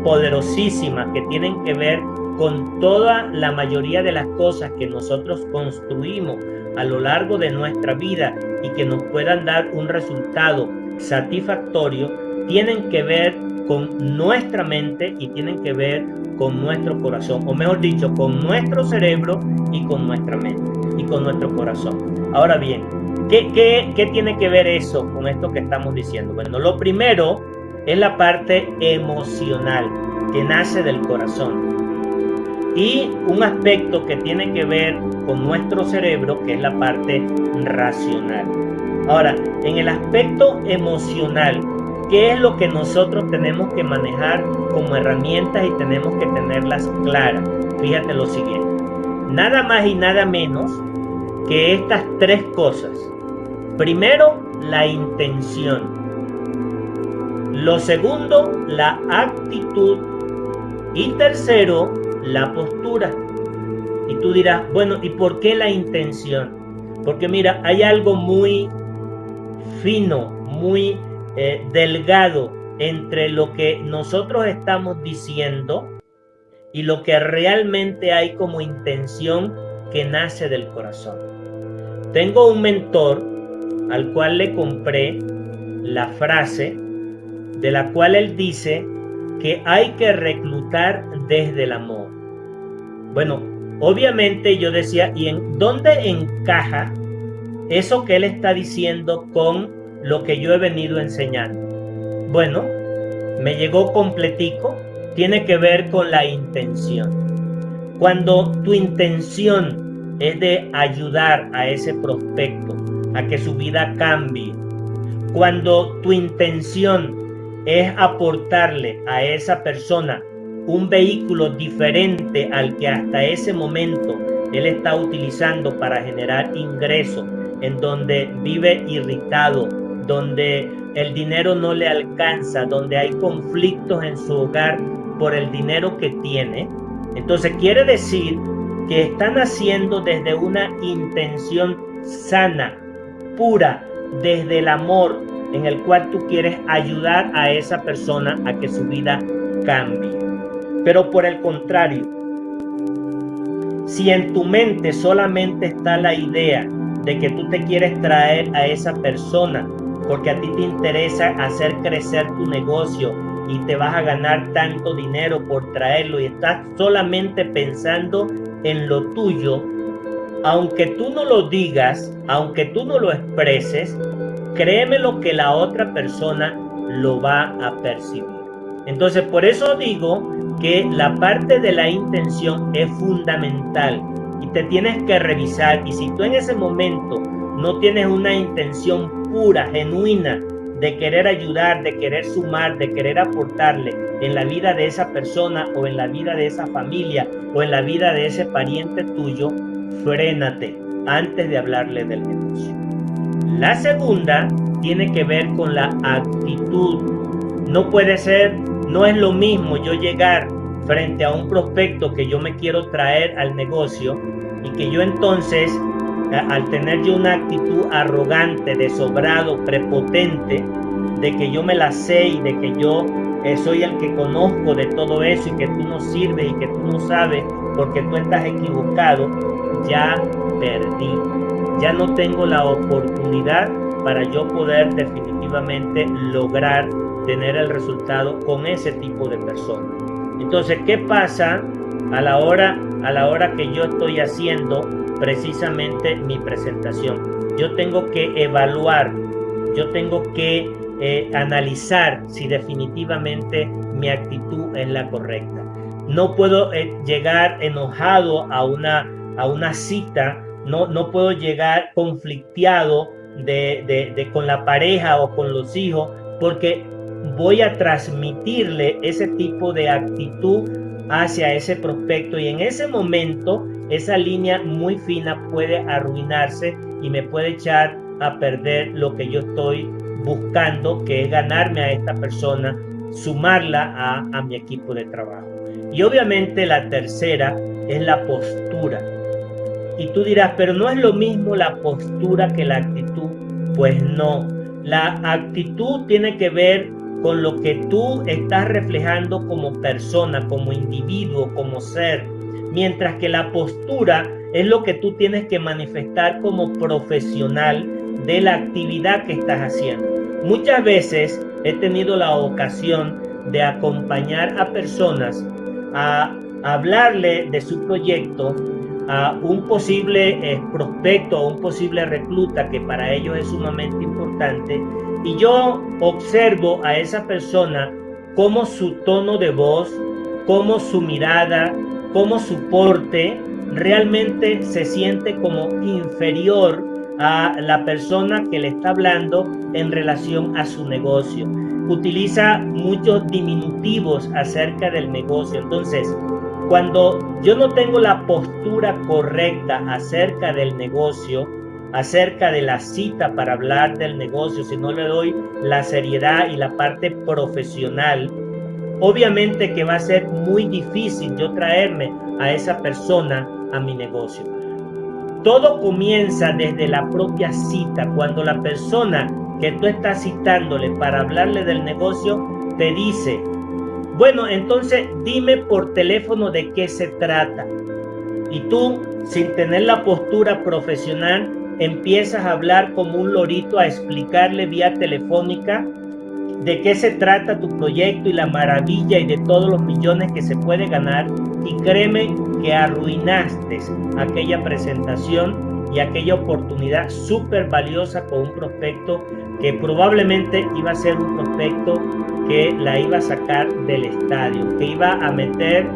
poderosísimas que tienen que ver con toda la mayoría de las cosas que nosotros construimos a lo largo de nuestra vida y que nos puedan dar un resultado satisfactorio, tienen que ver con nuestra mente y tienen que ver con nuestro corazón, o mejor dicho, con nuestro cerebro y con nuestra mente y con nuestro corazón. Ahora bien, ¿qué tiene que ver eso con esto que estamos diciendo? Bueno, lo primero es la parte emocional que nace del corazón, y un aspecto que tiene que ver con nuestro cerebro, que es la parte racional. Ahora, en el aspecto emocional, ¿qué es lo que nosotros tenemos que manejar como herramientas y tenemos que tenerlas claras? Fíjate lo siguiente, nada más y nada menos que estas tres cosas. Primero, la intención. Lo segundo, la actitud. Y tercero, la postura. Y tú dirás, bueno, ¿y por qué la intención? Porque mira, hay algo muy fino, muy delgado entre lo que nosotros estamos diciendo y lo que realmente hay como intención que nace del corazón. Tengo un mentor al cual le compré la frase de la cual él dice que hay que reclutar desde el amor. Bueno, obviamente yo decía, ¿y en dónde encaja eso que él está diciendo con lo que yo he venido enseñando? Bueno, me llegó completico, tiene que ver con la intención. Cuando tu intención es de ayudar a ese prospecto a que su vida cambie, cuando tu intención es aportarle a esa persona un vehículo diferente al que hasta ese momento él está utilizando para generar ingresos, en donde vive irritado, donde el dinero no le alcanza, donde hay conflictos en su hogar por el dinero que tiene, entonces quiere decir que están haciendo desde una intención sana, pura, desde el amor en el cual tú quieres ayudar a esa persona a que su vida cambie. Pero por el contrario, si en tu mente solamente está la idea de que tú te quieres traer a esa persona porque a ti te interesa hacer crecer tu negocio y te vas a ganar tanto dinero por traerlo y estás solamente pensando en lo tuyo, aunque tú no lo digas, aunque tú no lo expreses, créeme lo que la otra persona lo va a percibir. Entonces, por eso digo que la parte de la intención es fundamental y te tienes que revisar. Y si tú en ese momento no tienes una intención pura, genuina, de querer ayudar, de querer sumar, de querer aportarle en la vida de esa persona o en la vida de esa familia o en la vida de ese pariente tuyo, frénate antes de hablarle del negocio. La segunda tiene que ver con la actitud. No puede ser, no es lo mismo yo llegar frente a un prospecto que yo me quiero traer al negocio y que yo entonces, al tener yo una actitud arrogante, de sobrado, prepotente, de que yo me la sé y de que yo soy el que conozco de todo eso y que tú no sirves y que tú no sabes porque tú estás equivocado, ya perdí. Ya no tengo la oportunidad para yo poder definitivamente lograr tener el resultado con ese tipo de personas. Entonces, ¿qué pasa a la hora que yo estoy haciendo precisamente mi presentación? Yo tengo que evaluar, yo tengo que analizar si definitivamente mi actitud es la correcta. No puedo llegar enojado a una cita, no puedo llegar conflictiado con la pareja o con los hijos, porque voy a transmitirle ese tipo de actitud hacia ese prospecto y en ese momento esa línea muy fina puede arruinarse y me puede echar a perder lo que yo estoy buscando, que es ganarme a esta persona, sumarla a mi equipo de trabajo. Y obviamente la tercera es la postura. Y tú dirás, pero no es lo mismo la postura que la actitud. Pues no, la actitud tiene que ver con lo que tú estás reflejando como persona, como individuo, como ser, mientras que la postura es lo que tú tienes que manifestar como profesional de la actividad que estás haciendo. Muchas veces he tenido la ocasión de acompañar a personas a hablarle de su proyecto a un posible prospecto o un posible recluta que para ellos es sumamente importante, y yo observo a esa persona cómo su tono de voz, cómo su mirada, cómo su porte realmente se siente como inferior a la persona que le está hablando en relación a su negocio. Utiliza muchos diminutivos acerca del negocio. Entonces, cuando yo no tengo la postura correcta acerca del negocio, acerca de la cita para hablar del negocio, si no le doy la seriedad y la parte profesional, obviamente que va a ser muy difícil yo traerme a esa persona a mi negocio. Todo comienza desde la propia cita, cuando la persona que tú estás citándole para hablarle del negocio te dice, bueno, entonces dime por teléfono de qué se trata. Y tú, sin tener la postura profesional, empiezas a hablar como un lorito, a explicarle vía telefónica de qué se trata tu proyecto y la maravilla y de todos los millones que se puede ganar. Y créeme que arruinaste aquella presentación y aquella oportunidad súper valiosa con un prospecto que probablemente iba a ser un prospecto que la iba a sacar del estadio, que iba a meter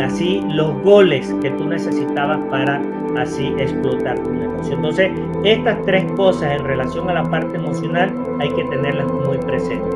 así los goles que tú necesitabas para así explotar tu negocio. Entonces, estas tres cosas en relación a la parte emocional hay que tenerlas muy presentes: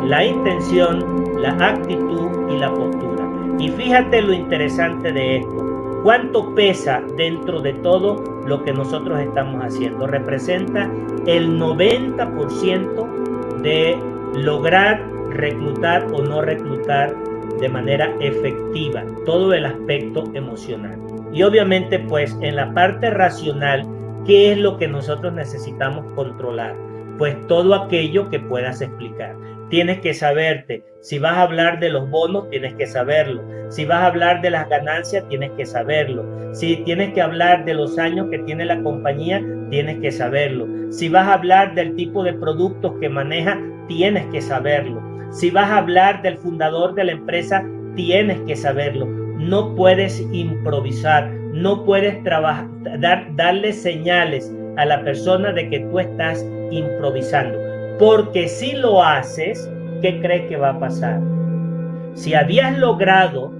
la intención, la actitud y la postura. Y fíjate lo interesante de esto: cuánto pesa dentro de todo lo que nosotros estamos haciendo. Representa el 90% de lograr reclutar o no reclutar de manera efectiva, todo el aspecto emocional. Y obviamente pues en la parte racional, ¿qué es lo que nosotros necesitamos controlar? Pues todo aquello que puedas explicar. Tienes que saberte, si vas a hablar de los bonos, tienes que saberlo. Si vas a hablar de las ganancias, tienes que saberlo. Si tienes que hablar de los años que tiene la compañía, tienes que saberlo. Si vas a hablar del tipo de productos que maneja, tienes que saberlo. Si vas a hablar del fundador de la empresa, tienes que saberlo. No puedes improvisar, no puedes darle señales a la persona de que tú estás improvisando. Porque si lo haces, ¿qué crees que va a pasar? Si habías logrado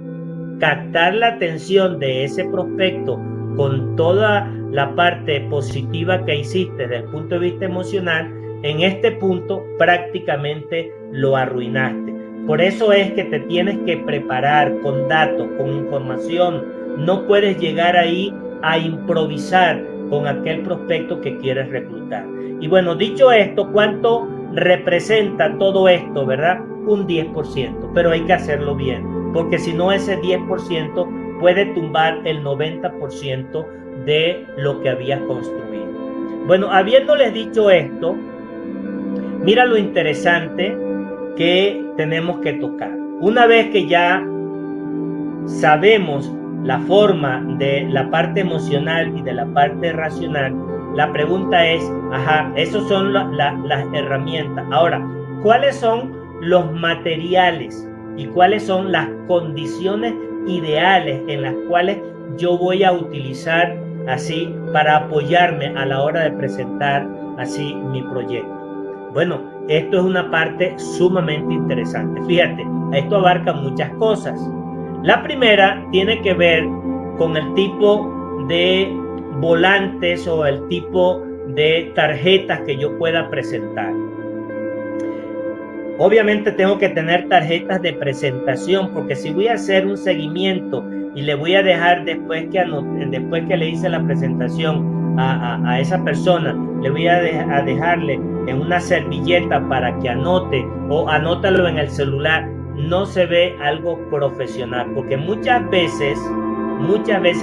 captar la atención de ese prospecto con toda la parte positiva que hiciste desde el punto de vista emocional, en este punto prácticamente lo arruinaste. Por eso es que te tienes que preparar con datos, con información. No puedes llegar ahí a improvisar con aquel prospecto que quieres reclutar. Y bueno, dicho esto, ¿cuánto representa todo esto, verdad? Un 10%, pero hay que hacerlo bien, porque si no, ese 10% puede tumbar el 90% de lo que habías construido. Bueno, habiéndoles dicho esto, mira lo interesante que tenemos que tocar. Una vez que ya sabemos la forma de la parte emocional y de la parte racional, la pregunta es, esas son las herramientas. Ahora, ¿cuáles son los materiales y cuáles son las condiciones ideales en las cuales yo voy a utilizar así para apoyarme a la hora de presentar así mi proyecto? Bueno, esto es una parte sumamente interesante. Fíjate, esto abarca muchas cosas. La primera tiene que ver con el tipo de volantes o el tipo de tarjetas que yo pueda presentar. Obviamente tengo que tener tarjetas de presentación, porque si voy a hacer un seguimiento y le voy a dejar después que le hice la presentación a esa persona, le voy a dejarle en una servilleta para que anote, o anótalo en el celular, no se ve algo profesional, porque muchas veces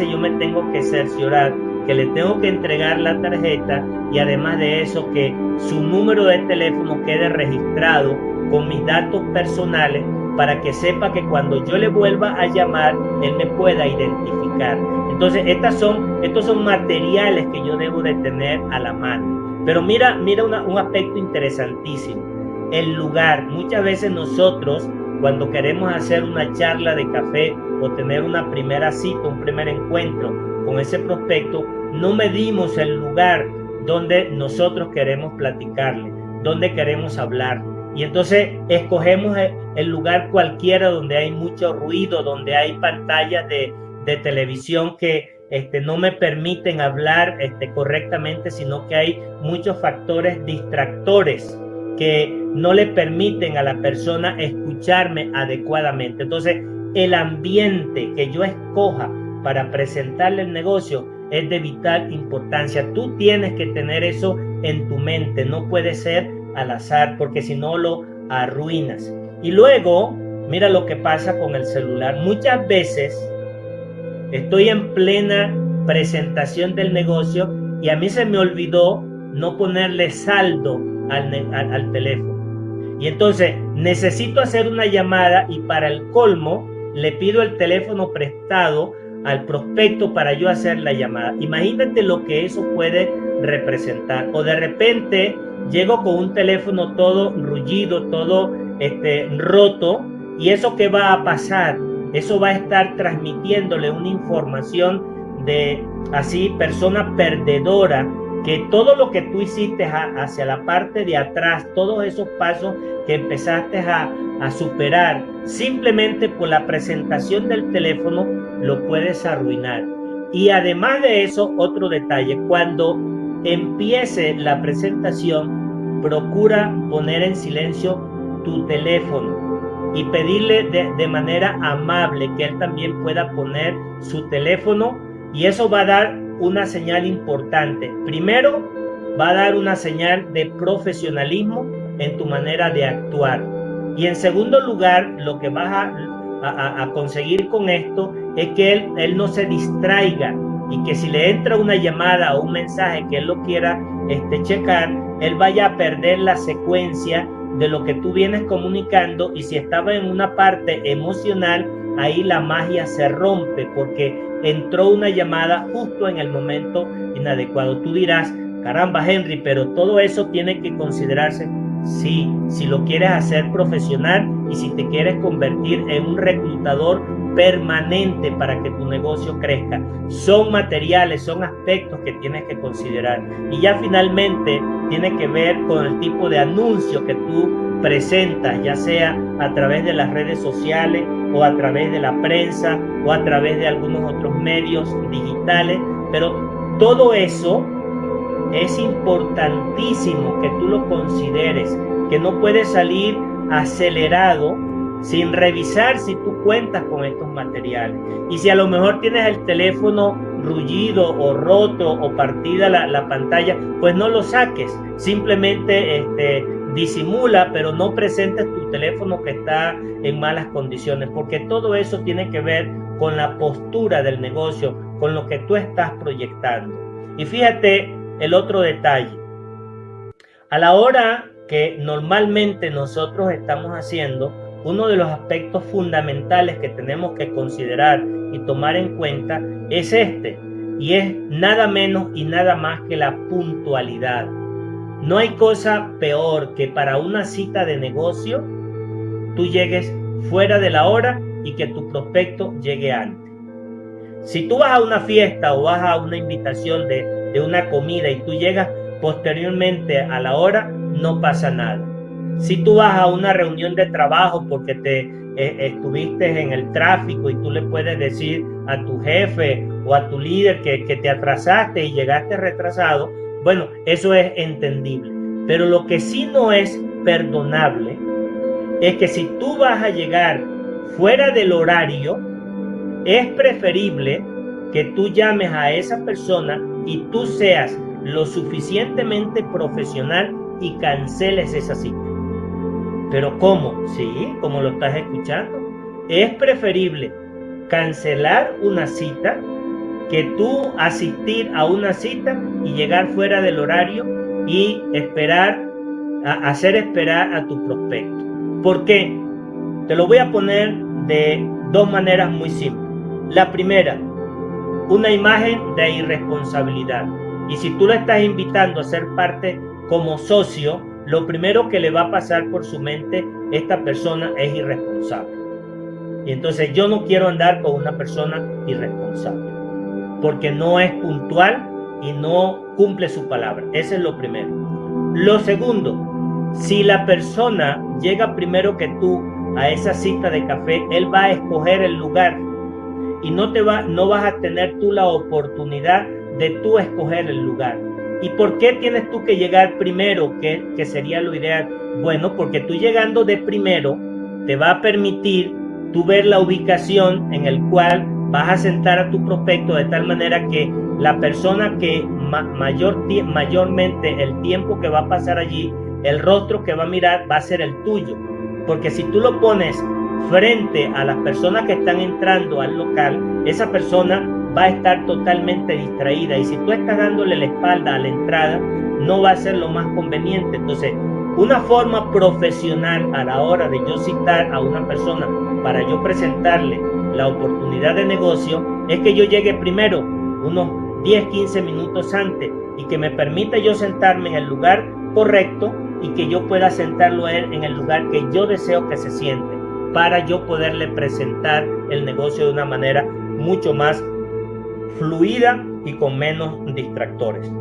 yo me tengo que cerciorar que le tengo que entregar la tarjeta, y además de eso que su número de teléfono quede registrado con mis datos personales, para que sepa que cuando yo le vuelva a llamar, él me pueda identificar. Entonces, estos son materiales que yo debo de tener a la mano. Pero mira un aspecto interesantísimo: el lugar. Muchas veces nosotros, cuando queremos hacer una charla de café o tener una primera cita, un primer encuentro con ese prospecto, no medimos el lugar donde nosotros queremos platicarle, donde queremos hablar. Y entonces escogemos el lugar cualquiera donde hay mucho ruido, donde hay pantallas de televisión que no me permiten hablar correctamente, sino que hay muchos factores distractores que no le permiten a la persona escucharme adecuadamente. Entonces, el ambiente que yo escoja para presentarle el negocio es de vital importancia. Tú tienes que tener eso en tu mente, no puede ser al azar, porque si no lo arruinas. Y luego, mira lo que pasa con el celular. Muchas veces estoy en plena presentación del negocio y a mí se me olvidó no ponerle saldo al teléfono. Y entonces necesito hacer una llamada y para el colmo le pido el teléfono prestado al prospecto para yo hacer la llamada. Imagínate lo que eso puede representar. O de repente llego con un teléfono todo rullido, todo roto, y eso ¿qué va a pasar? Eso va a estar transmitiéndole una información de así persona perdedora, que todo lo que tú hiciste hacia la parte de atrás, todos esos pasos que empezaste a superar, simplemente por la presentación del teléfono, lo puedes arruinar. Y además de eso, otro detalle, cuando empiece la presentación, procura poner en silencio tu teléfono y pedirle de manera amable que él también pueda poner su teléfono, y eso va a dar una señal importante. Primero, va a dar una señal de profesionalismo en tu manera de actuar. Y en segundo lugar, lo que vas a conseguir con esto es que él no se distraiga, y que si le entra una llamada o un mensaje que él lo quiera checar, él vaya a perder la secuencia de lo que tú vienes comunicando, y si estaba en una parte emocional, ahí la magia se rompe porque entró una llamada justo en el momento inadecuado. Tú dirás, caramba Henry, pero todo eso tiene que considerarse. Sí, si lo quieres hacer profesional y si te quieres convertir en un reclutador permanente para que tu negocio crezca, son materiales, son aspectos que tienes que considerar. Y ya finalmente tiene que ver con el tipo de anuncio que tú presentas, ya sea a través de las redes sociales o a través de la prensa o a través de algunos otros medios digitales, pero todo eso es importantísimo que tú lo consideres, que no puedes salir acelerado sin revisar si tú cuentas con estos materiales. Y si a lo mejor tienes el teléfono rullido o roto o partida la pantalla, pues no lo saques, simplemente disimula, pero no presentes tu teléfono que está en malas condiciones, porque todo eso tiene que ver con la postura del negocio, con lo que tú estás proyectando. Y fíjate el otro detalle. A la hora que normalmente nosotros estamos haciendo, uno de los aspectos fundamentales que tenemos que considerar y tomar en cuenta es y es nada menos y nada más que la puntualidad. No hay cosa peor que para una cita de negocio tú llegues fuera de la hora y que tu prospecto llegue antes. Si tú vas a una fiesta o vas a una invitación de una comida y tú llegas posteriormente a la hora, no pasa nada. Si tú vas a una reunión de trabajo porque estuviste en el tráfico y tú le puedes decir a tu jefe o a tu líder que te atrasaste y llegaste retrasado, bueno, eso es entendible. Pero lo que sí no es perdonable es que si tú vas a llegar fuera del horario, es preferible que tú llames a esa persona y tú seas lo suficientemente profesional y canceles esa cita. ¿Pero cómo? Sí, como lo estás escuchando. Es preferible cancelar una cita que tú asistir a una cita y llegar fuera del horario y hacer esperar a tu prospecto. ¿Por qué? Te lo voy a poner de dos maneras muy simples. La primera, una imagen de irresponsabilidad. Y si tú lo estás invitando a ser parte como socio, lo primero que le va a pasar por su mente, esta persona es irresponsable. Y entonces yo no quiero andar con una persona irresponsable, porque no es puntual y no cumple su palabra. Ese es lo primero. Lo segundo, si la persona llega primero que tú a esa cita de café, él va a escoger el lugar. y no vas a tener tú la oportunidad de tú escoger el lugar. ¿Y por qué tienes tú que llegar primero? Que sería lo ideal. Bueno, porque tú llegando de primero te va a permitir tú ver la ubicación en el cual vas a sentar a tu prospecto de tal manera que la persona que mayormente el tiempo que va a pasar allí, el rostro que va a mirar va a ser el tuyo. Porque si tú lo pones frente a las personas que están entrando al local, esa persona va a estar totalmente distraída, y si tú estás dándole la espalda a la entrada, no va a ser lo más conveniente. Entonces, una forma profesional a la hora de yo citar a una persona para yo presentarle la oportunidad de negocio es que yo llegue primero, unos 10-15 minutos antes, y que me permita yo sentarme en el lugar correcto y que yo pueda sentarlo a él en el lugar que yo deseo que se siente, para yo poderle presentar el negocio de una manera mucho más fluida y con menos distractores.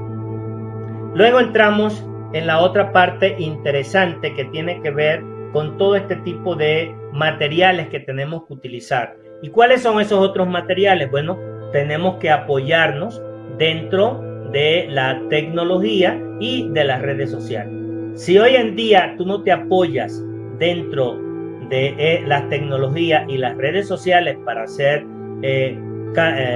Luego entramos en la otra parte interesante que tiene que ver con todo este tipo de materiales que tenemos que utilizar. ¿Y cuáles son esos otros materiales? Bueno, tenemos que apoyarnos dentro de la tecnología y de las redes sociales. Si hoy en día tú no te apoyas dentro de las tecnologías y las redes sociales para hacer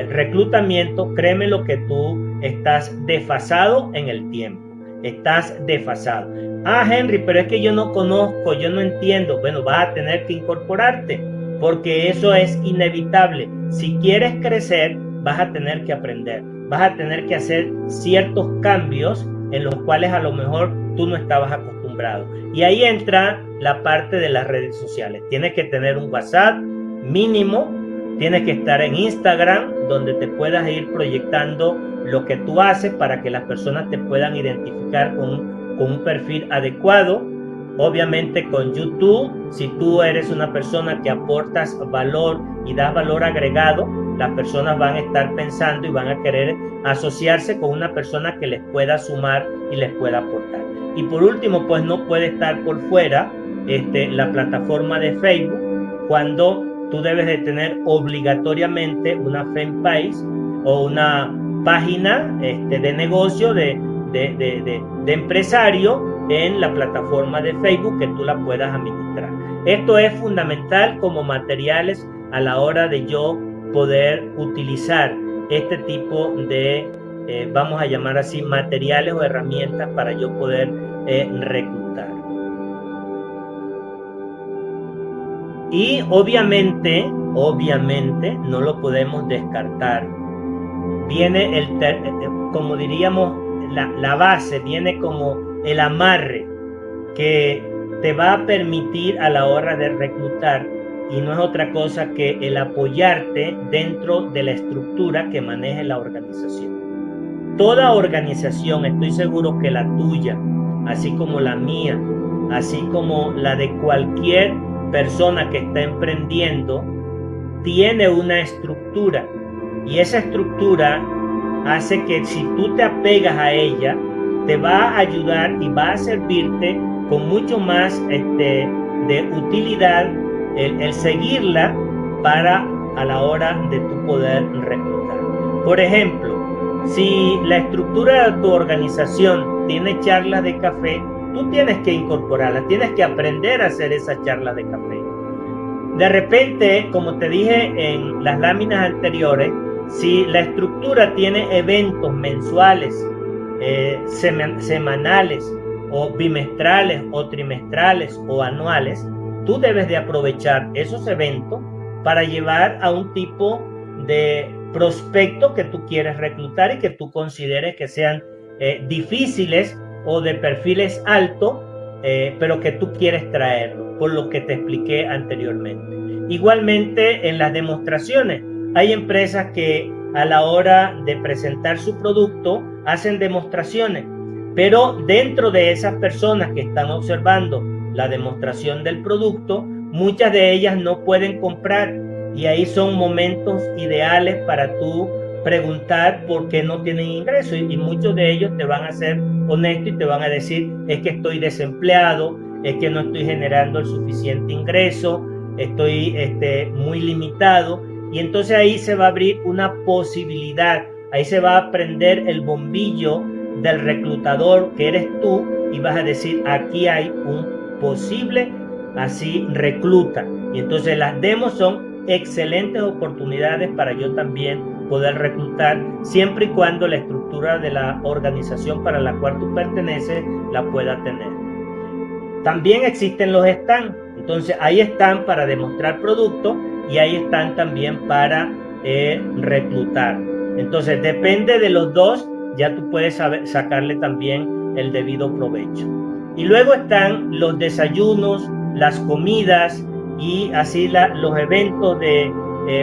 reclutamiento, créeme lo que tú estás desfasado en el tiempo. Estás desfasado. Henry, pero es que yo no conozco, yo no entiendo. Bueno, vas a tener que incorporarte, porque eso es inevitable. Si quieres crecer, vas a tener que aprender. Vas a tener que hacer ciertos cambios en los cuales a lo mejor tú no estabas acostumbrado. Y ahí entra la parte de las redes sociales. Tienes que tener un WhatsApp mínimo. Tienes que estar en Instagram, donde te puedas ir proyectando lo que tú haces para que las personas te puedan identificar con un perfil adecuado. Obviamente con YouTube, si tú eres una persona que aportas valor y das valor agregado, las personas van a estar pensando y van a querer asociarse con una persona que les pueda sumar y les pueda aportar. Y por último, pues no puede estar por fuera la plataforma de Facebook, cuando tú debes de tener obligatoriamente una fanpage o una página de negocio de empresario en la plataforma de Facebook, que tú la puedas administrar. Esto es fundamental como materiales a la hora de yo poder utilizar este tipo de, vamos a llamar así, materiales o herramientas para yo poder reclutar. Y obviamente, no lo podemos descartar. Viene como diríamos, la base, viene como el amarre que te va a permitir a la hora de reclutar, y no es otra cosa que el apoyarte dentro de la estructura que maneje la organización. Toda organización, estoy seguro que la tuya, así como la mía, así como la de cualquier persona que está emprendiendo, tiene una estructura, y esa estructura hace que si tú te apegas a ella, te va a ayudar y va a servirte con mucho más de utilidad el seguirla para a la hora de tu poder reclutar. Por ejemplo, si la estructura de tu organización tiene charlas de café, tú tienes que incorporarlas, tienes que aprender a hacer esas charlas de café. De repente, como te dije en las láminas anteriores, si la estructura tiene eventos mensuales, semanales o bimestrales o trimestrales o anuales, tú debes de aprovechar esos eventos para llevar a un tipo de prospecto que tú quieres reclutar y que tú consideres que sean difíciles o de perfiles altos, pero que tú quieres traerlo, por lo que te expliqué anteriormente. Igualmente, en las demostraciones, hay empresas que a la hora de presentar su producto hacen demostraciones, pero dentro de esas personas que están observando la demostración del producto, muchas de ellas no pueden comprar, y ahí son momentos ideales para tú preguntar por qué no tienen ingresos, y muchos de ellos te van a ser honestos y te van a decir: es que estoy desempleado, es que no estoy generando el suficiente ingreso, estoy muy limitado. y entonces ahí se va a abrir una posibilidad, ahí se va a prender el bombillo del reclutador que eres tú y vas a decir, aquí hay un posible así recluta. Y entonces las demos son excelentes oportunidades para yo también poder reclutar, siempre y cuando la estructura de la organización para la cual tú perteneces la pueda tener. También existen los stands, entonces ahí están para demostrar productos y ahí están también para reclutar. Entonces depende de los dos, ya tú puedes sacarle también el debido provecho. Y luego están los desayunos, las comidas y así los eventos de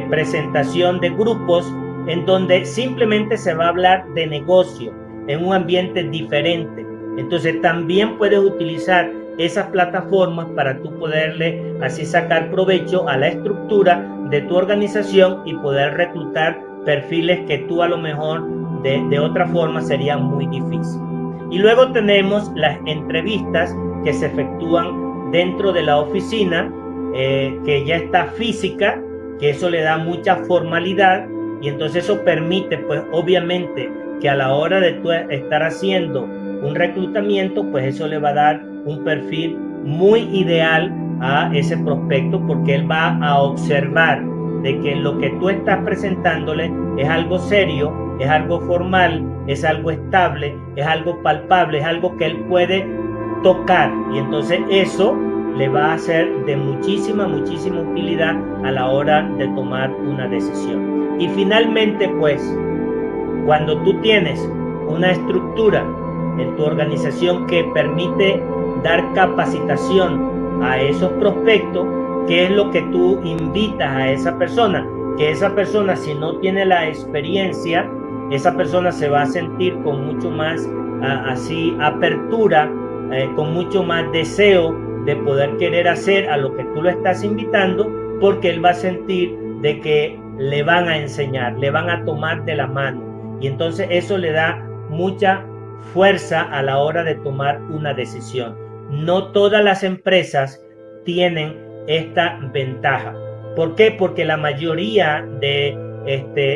presentación de grupos en donde simplemente se va a hablar de negocio en un ambiente diferente. Entonces también puedes utilizar esas plataformas para tú poderle así sacar provecho a la estructura de tu organización y poder reclutar perfiles que tú a lo mejor de otra forma sería muy difícil. Y luego tenemos las entrevistas que se efectúan dentro de la oficina, que ya está física, que eso le da mucha formalidad y entonces eso permite pues obviamente que a la hora de tú estar haciendo un reclutamiento, pues eso le va a dar un perfil muy ideal a ese prospecto porque él va a observar de que lo que tú estás presentándole es algo serio, es algo formal, es algo estable, es algo palpable, es algo que él puede tocar y entonces eso le va a ser de muchísima utilidad a la hora de tomar una decisión. Y finalmente pues cuando tú tienes una estructura en tu organización que permite dar capacitación a esos prospectos, ¿qué es lo que tú invitas a esa persona? Que esa persona, si no tiene la experiencia, esa persona se va a sentir con mucho más así apertura, con mucho más deseo de poder querer hacer a lo que tú lo estás invitando, porque él va a sentir de que le van a enseñar, le van a tomar de la mano y entonces eso le da mucha fuerza a la hora de tomar una decisión. No todas las empresas tienen esta ventaja. ¿Por qué? Porque la mayoría de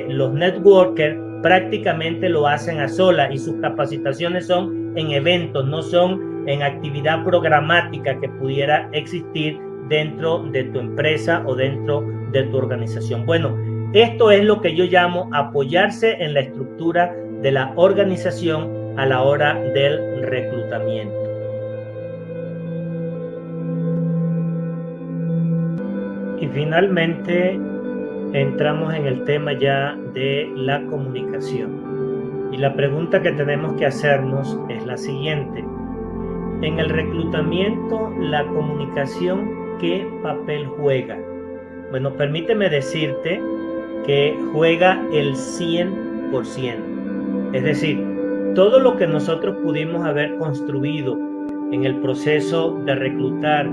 los networkers prácticamente lo hacen a solas y sus capacitaciones son en eventos, no son en actividad programática que pudiera existir dentro de tu empresa o dentro de tu organización. Bueno, esto es lo que yo llamo apoyarse en la estructura de la organización a la hora del reclutamiento. Y finalmente entramos en el tema ya de la comunicación. Y la pregunta que tenemos que hacernos es la siguiente. En el reclutamiento, la comunicación, ¿qué papel juega? Bueno, permíteme decirte que juega el 100%. Es decir, todo lo que nosotros pudimos haber construido en el proceso de reclutar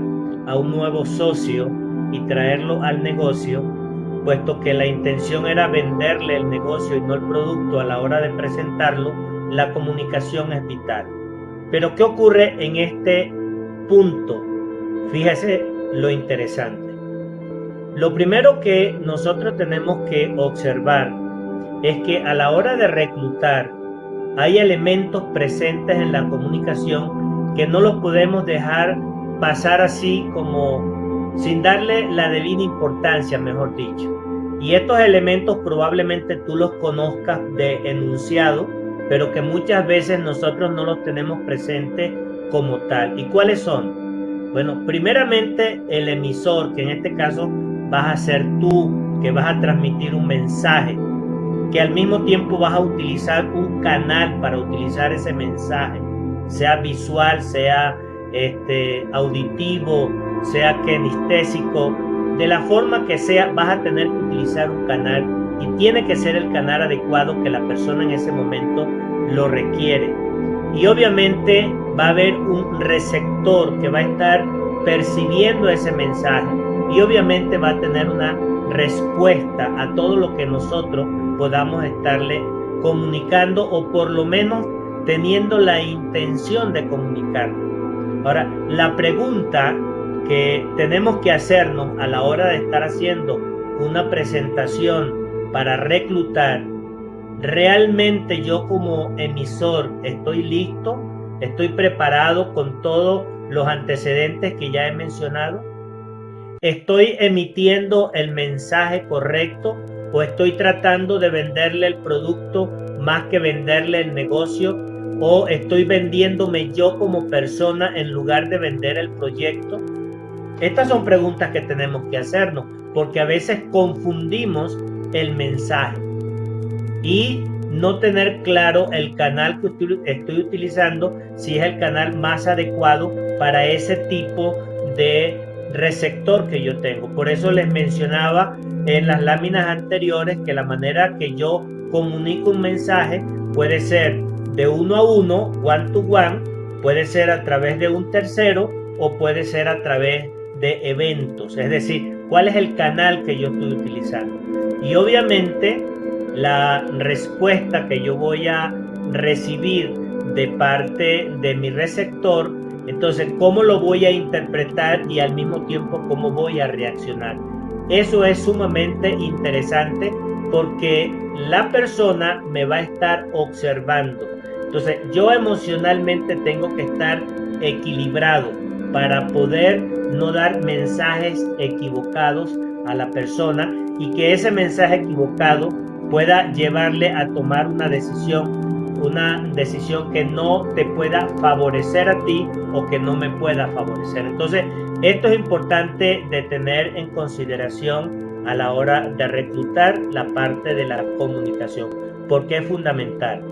a un nuevo socio y traerlo al negocio, puesto que la intención era venderle el negocio y no el producto a la hora de presentarlo, la comunicación es vital. Pero ¿qué ocurre en este punto? Fíjese lo interesante. Lo primero que nosotros tenemos que observar es que a la hora de reclutar hay elementos presentes en la comunicación que no los podemos dejar pasar así como sin darle la debida importancia, mejor dicho. Y estos elementos probablemente tú los conozcas de enunciado, pero que muchas veces nosotros no los tenemos presentes como tal. ¿Y cuáles son? Bueno, primeramente el emisor, que en este caso vas a ser tú, que vas a transmitir un mensaje, que al mismo tiempo vas a utilizar un canal para utilizar ese mensaje, sea visual, sea auditivo, sea kinestésico, de la forma que sea, vas a tener que utilizar un canal y tiene que ser el canal adecuado que la persona en ese momento lo requiere. Y obviamente va a haber un receptor que va a estar percibiendo ese mensaje y obviamente va a tener una respuesta a todo lo que nosotros podamos estarle comunicando o por lo menos teniendo la intención de comunicar. Ahora, la pregunta que tenemos que hacernos a la hora de estar haciendo una presentación para reclutar, ¿realmente yo como emisor estoy listo? ¿Estoy preparado con todos los antecedentes que ya he mencionado? ¿Estoy emitiendo el mensaje correcto o estoy tratando de venderle el producto más que venderle el negocio? ¿O estoy vendiéndome yo como persona en lugar de vender el proyecto? Estas son preguntas que tenemos que hacernos, porque a veces confundimos el mensaje y no tener claro el canal que estoy utilizando, si es el canal más adecuado para ese tipo de receptor que yo tengo. Por eso les mencionaba en las láminas anteriores que la manera que yo comunico un mensaje puede ser de uno a uno, one to one, puede ser a través de un tercero o puede ser a través de eventos. Es decir, cuál es el canal que yo estoy utilizando. Y obviamente la respuesta que yo voy a recibir de parte de mi receptor, entonces cómo lo voy a interpretar y al mismo tiempo cómo voy a reaccionar. Eso es sumamente interesante porque la persona me va a estar observando. Entonces yo emocionalmente tengo que estar equilibrado para poder no dar mensajes equivocados a la persona y que ese mensaje equivocado pueda llevarle a tomar una decisión que no te pueda favorecer a ti o que no me pueda favorecer. Entonces, esto es importante de tener en consideración a la hora de reclutar la parte de la comunicación, porque es fundamental.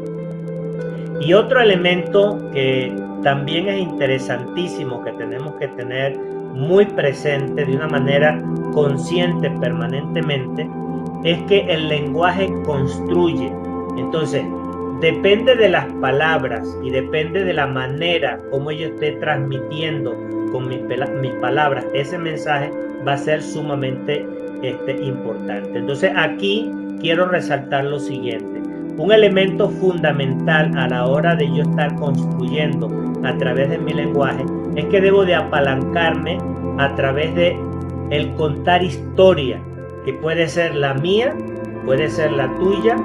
Y otro elemento que también es interesantísimo, que tenemos que tener muy presente de una manera consciente permanentemente, es que el lenguaje construye. Entonces, depende de las palabras y depende de la manera como yo esté transmitiendo con mis palabras ese mensaje, va a ser sumamente importante. Entonces, aquí quiero resaltar lo siguiente. Un elemento fundamental a la hora de yo estar construyendo a través de mi lenguaje es que debo de apalancarme a través de el contar historia, que puede ser la mía, puede ser la tuya,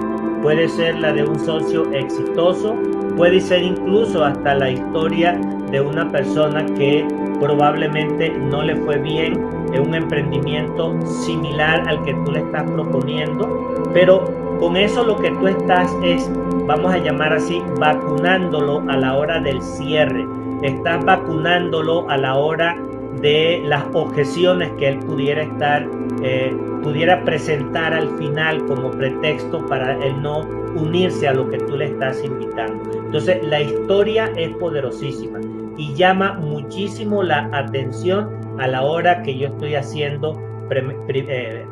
puede ser la de un socio exitoso, puede ser incluso hasta la historia de una persona que probablemente no le fue bien en un emprendimiento similar al que tú le estás proponiendo, pero con eso lo que tú estás es, vamos a llamar así, vacunándolo a la hora del cierre. Estás vacunándolo a la hora de las objeciones que él pudiera presentar al final como pretexto para él no unirse a lo que tú le estás invitando. Entonces, la historia es poderosísima y llama muchísimo la atención a la hora que yo estoy haciendo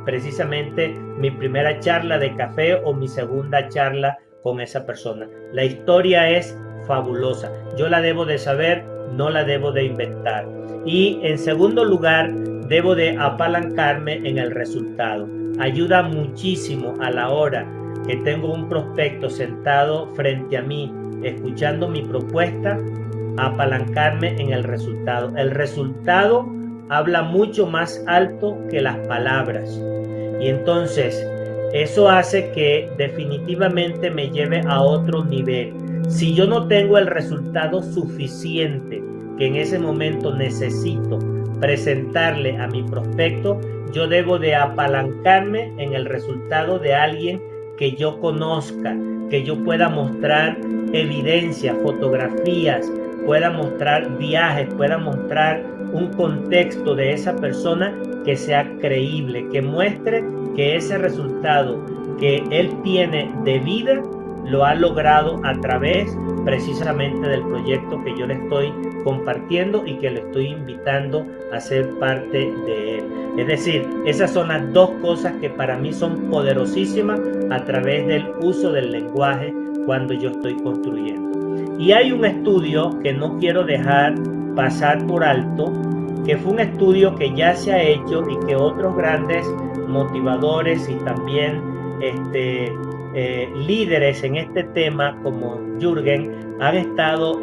precisamente mi primera charla de café o mi segunda charla con esa persona. La historia es fabulosa. Yo la debo de saber, no la debo de inventar. Y en segundo lugar, debo de apalancarme en el resultado. Ayuda muchísimo a la hora que tengo un prospecto sentado frente a mí, escuchando mi propuesta, apalancarme en el resultado. El resultado habla mucho más alto que las palabras. Y entonces, eso hace que definitivamente me lleve a otro nivel. Si yo no tengo el resultado suficiente que en ese momento necesito presentarle a mi prospecto, yo debo de apalancarme en el resultado de alguien que yo conozca, que yo pueda mostrar evidencia, fotografías, pueda mostrar viajes, pueda mostrar un contexto de esa persona que sea creíble, que muestre que ese resultado que él tiene de vida lo ha logrado a través precisamente del proyecto que yo le estoy compartiendo y que le estoy invitando a ser parte de él. Es decir, esas son las dos cosas que para mí son poderosísimas a través del uso del lenguaje cuando yo estoy construyendo. Y hay un estudio que no quiero dejar pasar por alto, que fue un estudio que ya se ha hecho y que otros grandes motivadores y también líderes en este tema como Jürgen han estado,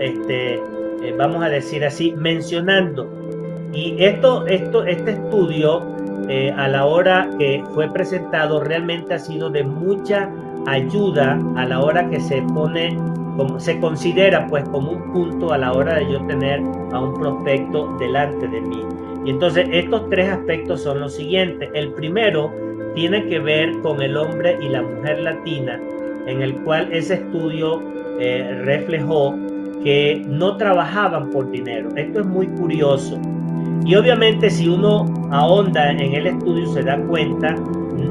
vamos a decir así, mencionando. Y este estudio a la hora que fue presentado realmente ha sido de mucha ayuda a la hora que se pone, como se considera pues como un punto a la hora de yo tener a un prospecto delante de mí. Y entonces estos tres aspectos son los siguientes. El primero tiene que ver con el hombre y la mujer latina, en el cual ese estudio reflejó que no trabajaban por dinero. Esto es muy curioso. Y obviamente si uno ahonda en el estudio se da cuenta,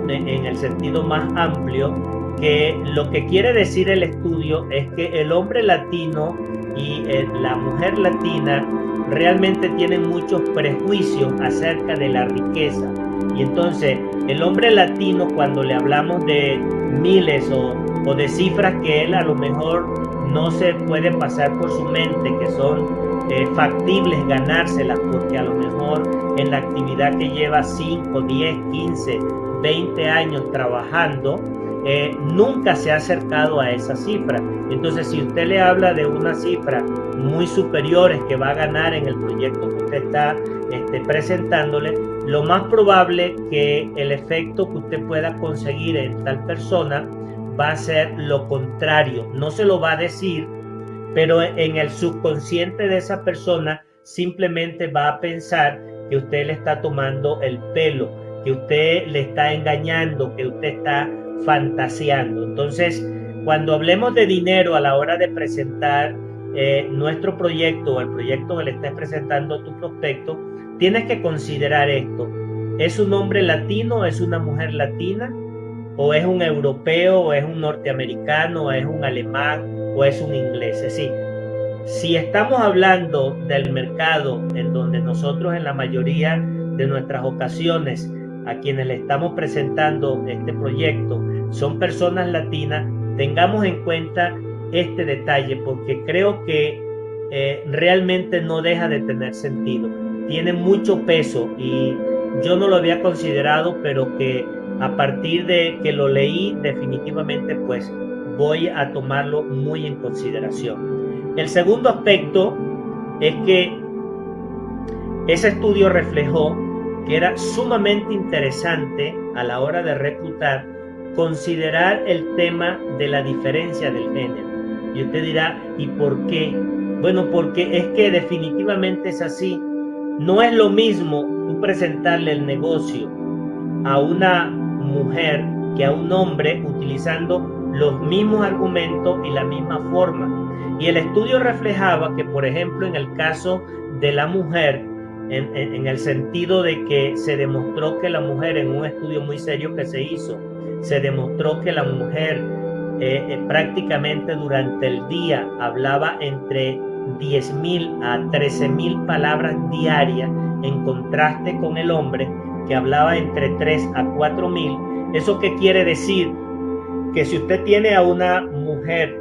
en el sentido más amplio, que lo que quiere decir el estudio es que el hombre latino y la mujer latina realmente tienen muchos prejuicios acerca de la riqueza. Y entonces el hombre latino, cuando le hablamos de miles o de cifras que él a lo mejor no se puede pasar por su mente, que son factibles ganárselas, porque a lo mejor en la actividad que lleva 5, 10, 15, 20 años trabajando, nunca se ha acercado a esa cifra. Entonces, si usted le habla de una cifra muy superiores que va a ganar en el proyecto que usted está presentándole, lo más probable que el efecto que usted pueda conseguir en tal persona va a ser lo contrario. No se lo va a decir, pero en el subconsciente de esa persona simplemente va a pensar que usted le está tomando el pelo, que usted le está engañando, que usted está fantaseando. Entonces, cuando hablemos de dinero a la hora de presentar nuestro proyecto o el proyecto que le estés presentando a tu prospecto, tienes que considerar esto. ¿Es un hombre latino? ¿Es una mujer latina? ¿O es un europeo? ¿O es un norteamericano? ¿O es un alemán? ¿O es un inglés? Es decir, si estamos hablando del mercado en donde nosotros en la mayoría de nuestras ocasiones a quienes le estamos presentando este proyecto son personas latinas, tengamos en cuenta este detalle porque creo que realmente no deja de tener sentido. Tiene mucho peso y yo no lo había considerado, pero que a partir de que lo leí definitivamente pues voy a tomarlo muy en consideración. El segundo aspecto es que ese estudio reflejó que era sumamente interesante a la hora de reclutar considerar el tema de la diferencia del género. Y usted dirá, ¿y por qué? Bueno, porque es que definitivamente es así. No es lo mismo tú presentarle el negocio a una mujer que a un hombre utilizando los mismos argumentos y la misma forma. Y el estudio reflejaba que, por ejemplo, en el caso de la mujer, en el sentido de que se demostró que la mujer, en un estudio muy serio que se hizo, se demostró que la mujer prácticamente durante el día hablaba entre 10.000 a 13.000 palabras diarias, en contraste con el hombre que hablaba entre 3 a 4.000. ¿Eso qué quiere decir? Que si usted tiene a una mujer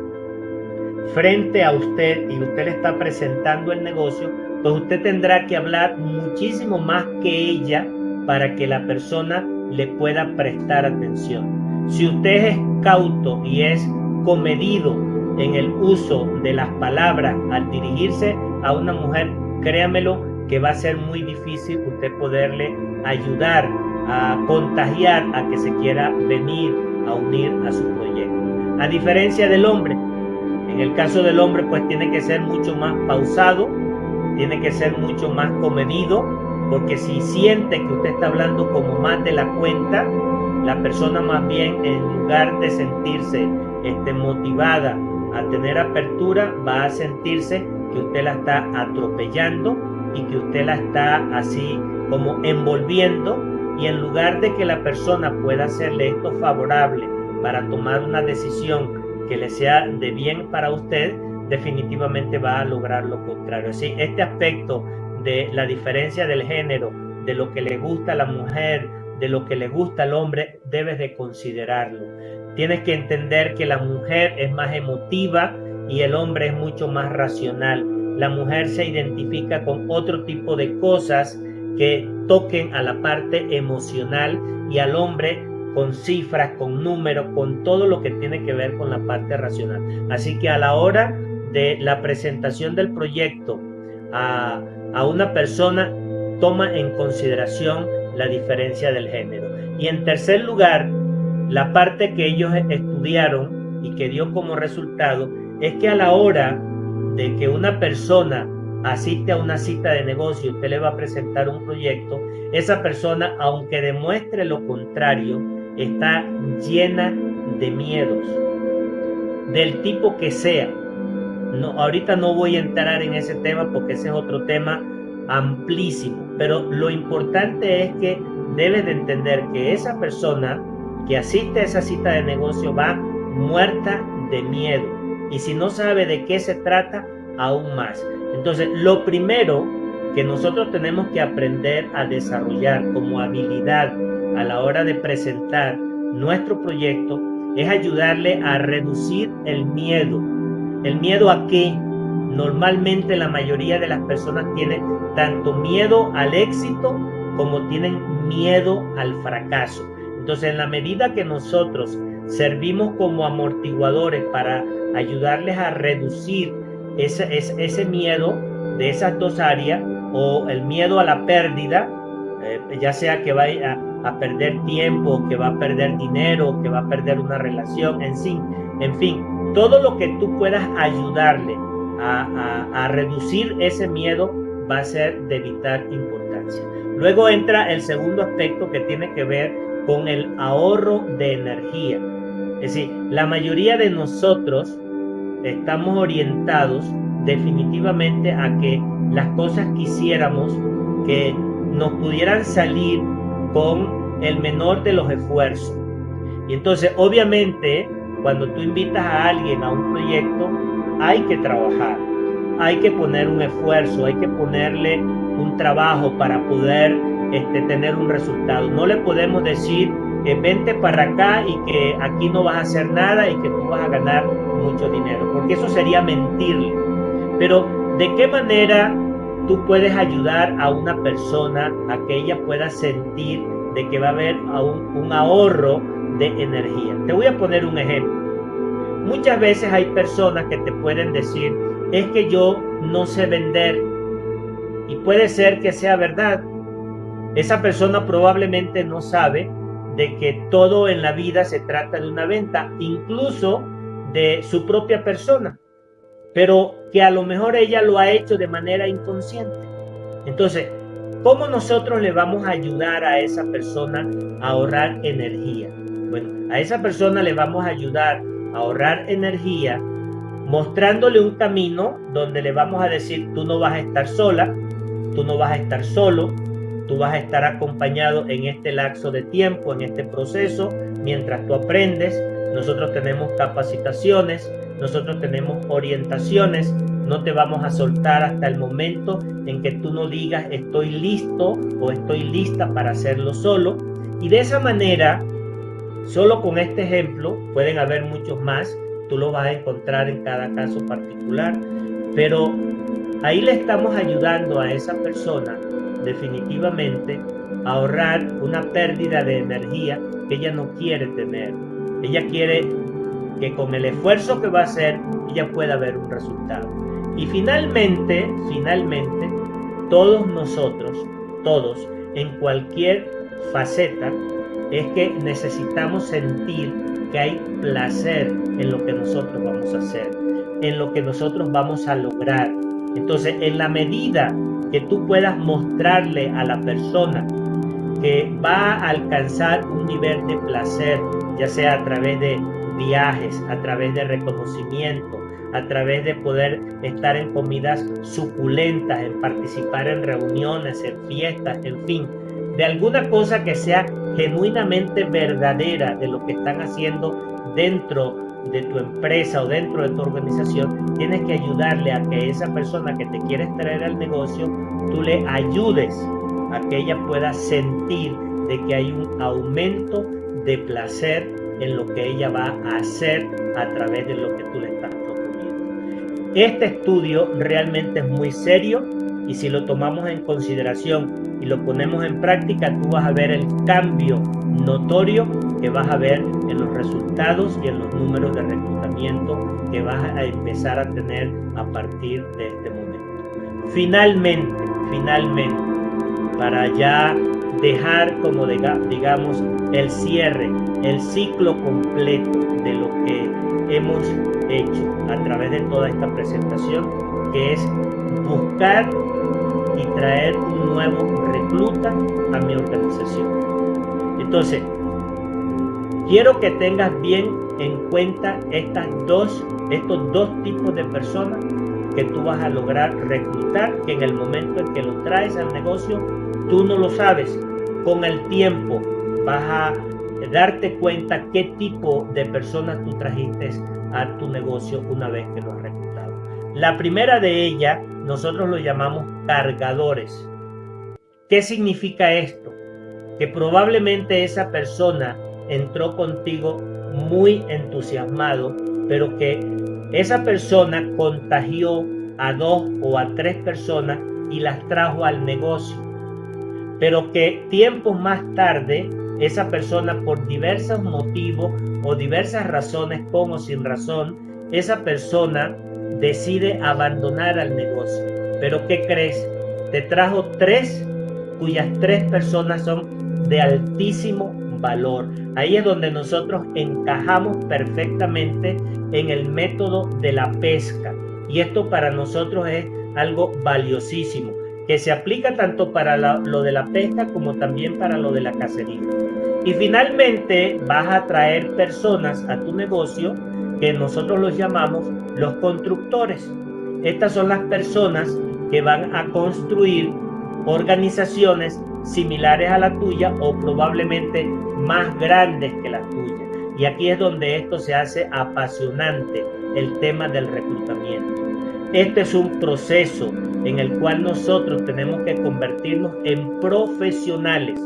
frente a usted y usted le está presentando el negocio, pues usted tendrá que hablar muchísimo más que ella para que la persona le pueda prestar atención. Si usted es cauto y es comedido en el uso de las palabras al dirigirse a una mujer, créamelo que va a ser muy difícil usted poderle ayudar a contagiar a que se quiera venir a unir a su proyecto. A diferencia del hombre, en el caso del hombre pues tiene que ser mucho más pausado, tiene que ser mucho más comedido, porque si siente que usted está hablando como más de la cuenta, la persona más bien en lugar de sentirse motivada a tener apertura, va a sentirse que usted la está atropellando y que usted la está así como envolviendo, y en lugar de que la persona pueda hacerle esto favorable para tomar una decisión que le sea de bien para usted, definitivamente va a lograr lo contrario. Así, este aspecto de la diferencia del género, de lo que le gusta a la mujer, de lo que le gusta al hombre, debes de considerarlo. Tienes que entender que la mujer es más emotiva y el hombre es mucho más racional. La mujer se identifica con otro tipo de cosas que toquen a la parte emocional, y al hombre con cifras, con números, con todo lo que tiene que ver con la parte racional. Así que a la hora de la presentación del proyecto a una persona, toma en consideración la diferencia del género. Y en tercer lugar, la parte que ellos estudiaron y que dio como resultado es que a la hora de que una persona asiste a una cita de negocio, usted le va a presentar un proyecto, esa persona, aunque demuestre lo contrario, está llena de miedos, del tipo que sea. No, ahorita no voy a entrar en ese tema porque ese es otro tema amplísimo, pero lo importante es que debes de entender que esa persona que asiste a esa cita de negocio va muerta de miedo, y si no sabe de qué se trata, aún más. Entonces, lo primero que nosotros tenemos que aprender a desarrollar como habilidad a la hora de presentar nuestro proyecto es ayudarle a reducir el miedo. ¿El miedo a qué? Normalmente la mayoría de las personas tienen tanto miedo al éxito como tienen miedo al fracaso. Entonces, en la medida que nosotros servimos como amortiguadores para ayudarles a reducir ese miedo de esas dos áreas, o el miedo a la pérdida, ya sea que va a perder tiempo, que va a perder dinero, que va a perder una relación, en fin, todo lo que tú puedas ayudarle a reducir ese miedo va a ser de vital importancia. Luego entra el segundo aspecto, que tiene que ver con el ahorro de energía. Es decir, la mayoría de nosotros estamos orientados definitivamente a que las cosas quisiéramos que nos pudieran salir con el menor de los esfuerzos. Y entonces, obviamente, cuando tú invitas a alguien a un proyecto, hay que trabajar, hay que poner un esfuerzo, hay que ponerle un trabajo para poder tener un resultado. No le podemos decir vente para acá y que aquí no vas a hacer nada y que tú vas a ganar mucho dinero, porque eso sería mentirle. Pero ¿de qué manera tú puedes ayudar a una persona a que ella pueda sentir de que va a haber un ahorro de energía? Te voy a poner un ejemplo. Muchas veces hay personas que te pueden decir, es que yo no sé vender, y puede ser que sea verdad. Esa persona probablemente no sabe de que todo en la vida se trata de una venta, incluso de su propia persona, pero que a lo mejor ella lo ha hecho de manera inconsciente. Entonces, ¿cómo nosotros le vamos a ayudar a esa persona a ahorrar energía? Bueno, a esa persona le vamos a ayudar a ahorrar energía mostrándole un camino donde le vamos a decir, tú no vas a estar sola, tú no vas a estar solo, tú vas a estar acompañado en este lapso de tiempo, en este proceso, mientras tú aprendes. Nosotros tenemos capacitaciones, nosotros tenemos orientaciones, no te vamos a soltar hasta el momento en que tú no digas estoy listo o estoy lista para hacerlo solo. Y de esa manera, solo con este ejemplo, pueden haber muchos más, tú lo vas a encontrar en cada caso particular, pero ahí le estamos ayudando a esa persona definitivamente a ahorrar una pérdida de energía que ella no quiere tener. Ella quiere que con el esfuerzo que va a hacer, ella pueda ver un resultado. Y finalmente, todos nosotros, todos, en cualquier faceta, es que necesitamos sentir que hay placer en lo que nosotros vamos a hacer, en lo que nosotros vamos a lograr. Entonces, en la medida que tú puedas mostrarle a la persona que va a alcanzar un nivel de placer, ya sea a través de viajes, a través de reconocimiento, a través de poder estar en comidas suculentas, en participar en reuniones, en fiestas, en fin, de alguna cosa que sea genuinamente verdadera de lo que están haciendo dentro de tu empresa o dentro de tu organización, tienes que ayudarle a que esa persona que te quiere traer al negocio, tú le ayudes a que ella pueda sentir de que hay un aumento de placer en lo que ella va a hacer a través de lo que tú le estás proponiendo. Este estudio realmente es muy serio y si lo tomamos en consideración y lo ponemos en práctica, tú vas a ver el cambio notorio que vas a ver en los resultados y en los números de reclutamiento que vas a empezar a tener a partir de este momento. Finalmente, para ya dejar como digamos el cierre, el ciclo completo de lo que hemos hecho a través de toda esta presentación, que es buscar y traer un nuevo recluta a mi organización. Entonces, quiero que tengas bien en cuenta estos dos tipos de personas que tú vas a lograr reclutar, que en el momento en que lo traes al negocio, tú no lo sabes. Con el tiempo vas a darte cuenta qué tipo de personas tú trajiste a tu negocio una vez que lo has reclutado. La primera de ellas, nosotros lo llamamos cargadores. ¿Qué significa esto? Que probablemente esa persona entró contigo muy entusiasmado, pero que esa persona contagió a 2 o a 3 personas y las trajo al negocio, pero que tiempos más tarde esa persona, por diversos motivos o diversas razones, con o sin razón, esa persona decide abandonar al negocio. Pero ¿qué crees? Te trajo 3, cuyas 3 personas son de altísimo valor. Ahí es donde nosotros encajamos perfectamente en el método de la pesca. Y esto para nosotros es algo valiosísimo, que se aplica tanto para lo de la pesca como también para lo de la cacería. Y finalmente vas a traer personas a tu negocio que nosotros los llamamos los constructores. Estas son las personas que van a construir organizaciones similares a la tuya o probablemente más grandes que la tuya. Y aquí es donde esto se hace apasionante, el tema del reclutamiento. Este es un proceso en el cual nosotros tenemos que convertirnos en profesionales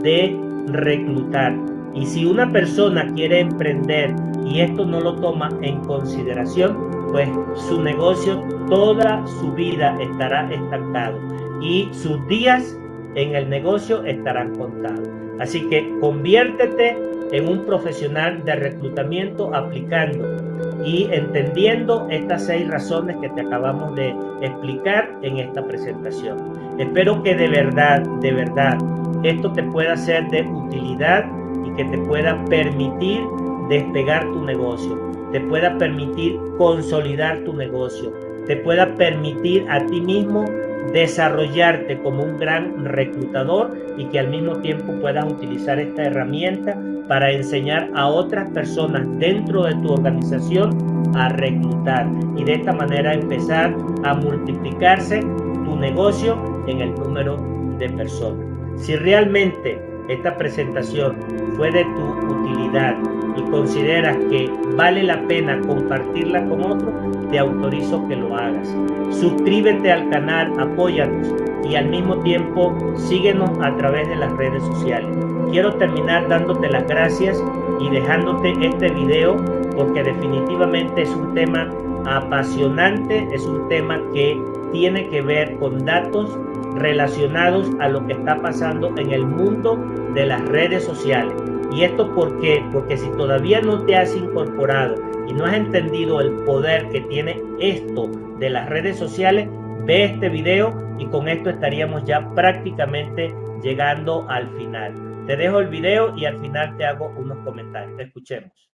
de reclutar. Y si una persona quiere emprender y esto no lo toma en consideración, pues su negocio toda su vida estará estancado y sus días en el negocio estarán contados. Así que conviértete en un profesional de reclutamiento aplicando y entendiendo estas 6 razones que te acabamos de explicar en esta presentación. Espero que de verdad esto te pueda ser de utilidad y que te pueda permitir despegar tu negocio, te pueda permitir consolidar tu negocio, te pueda permitir a ti mismo desarrollarte como un gran reclutador y que al mismo tiempo puedas utilizar esta herramienta para enseñar a otras personas dentro de tu organización a reclutar y de esta manera empezar a multiplicarse tu negocio en el número de personas. Si realmente esta presentación fue de tu utilidad y consideras que vale la pena compartirla con otros, te autorizo que lo hagas. Suscríbete al canal, apóyanos y al mismo tiempo síguenos a través de las redes sociales. Quiero terminar dándote las gracias y dejándote este video porque definitivamente es un tema apasionante, es un tema que tiene que ver con datos relacionados a lo que está pasando en el mundo de las redes sociales. ¿Y esto por qué? Porque si todavía no te has incorporado y no has entendido el poder que tiene esto de las redes sociales, ve este video y con esto estaríamos ya prácticamente llegando al final. Te dejo el video y al final te hago unos comentarios. Escuchemos.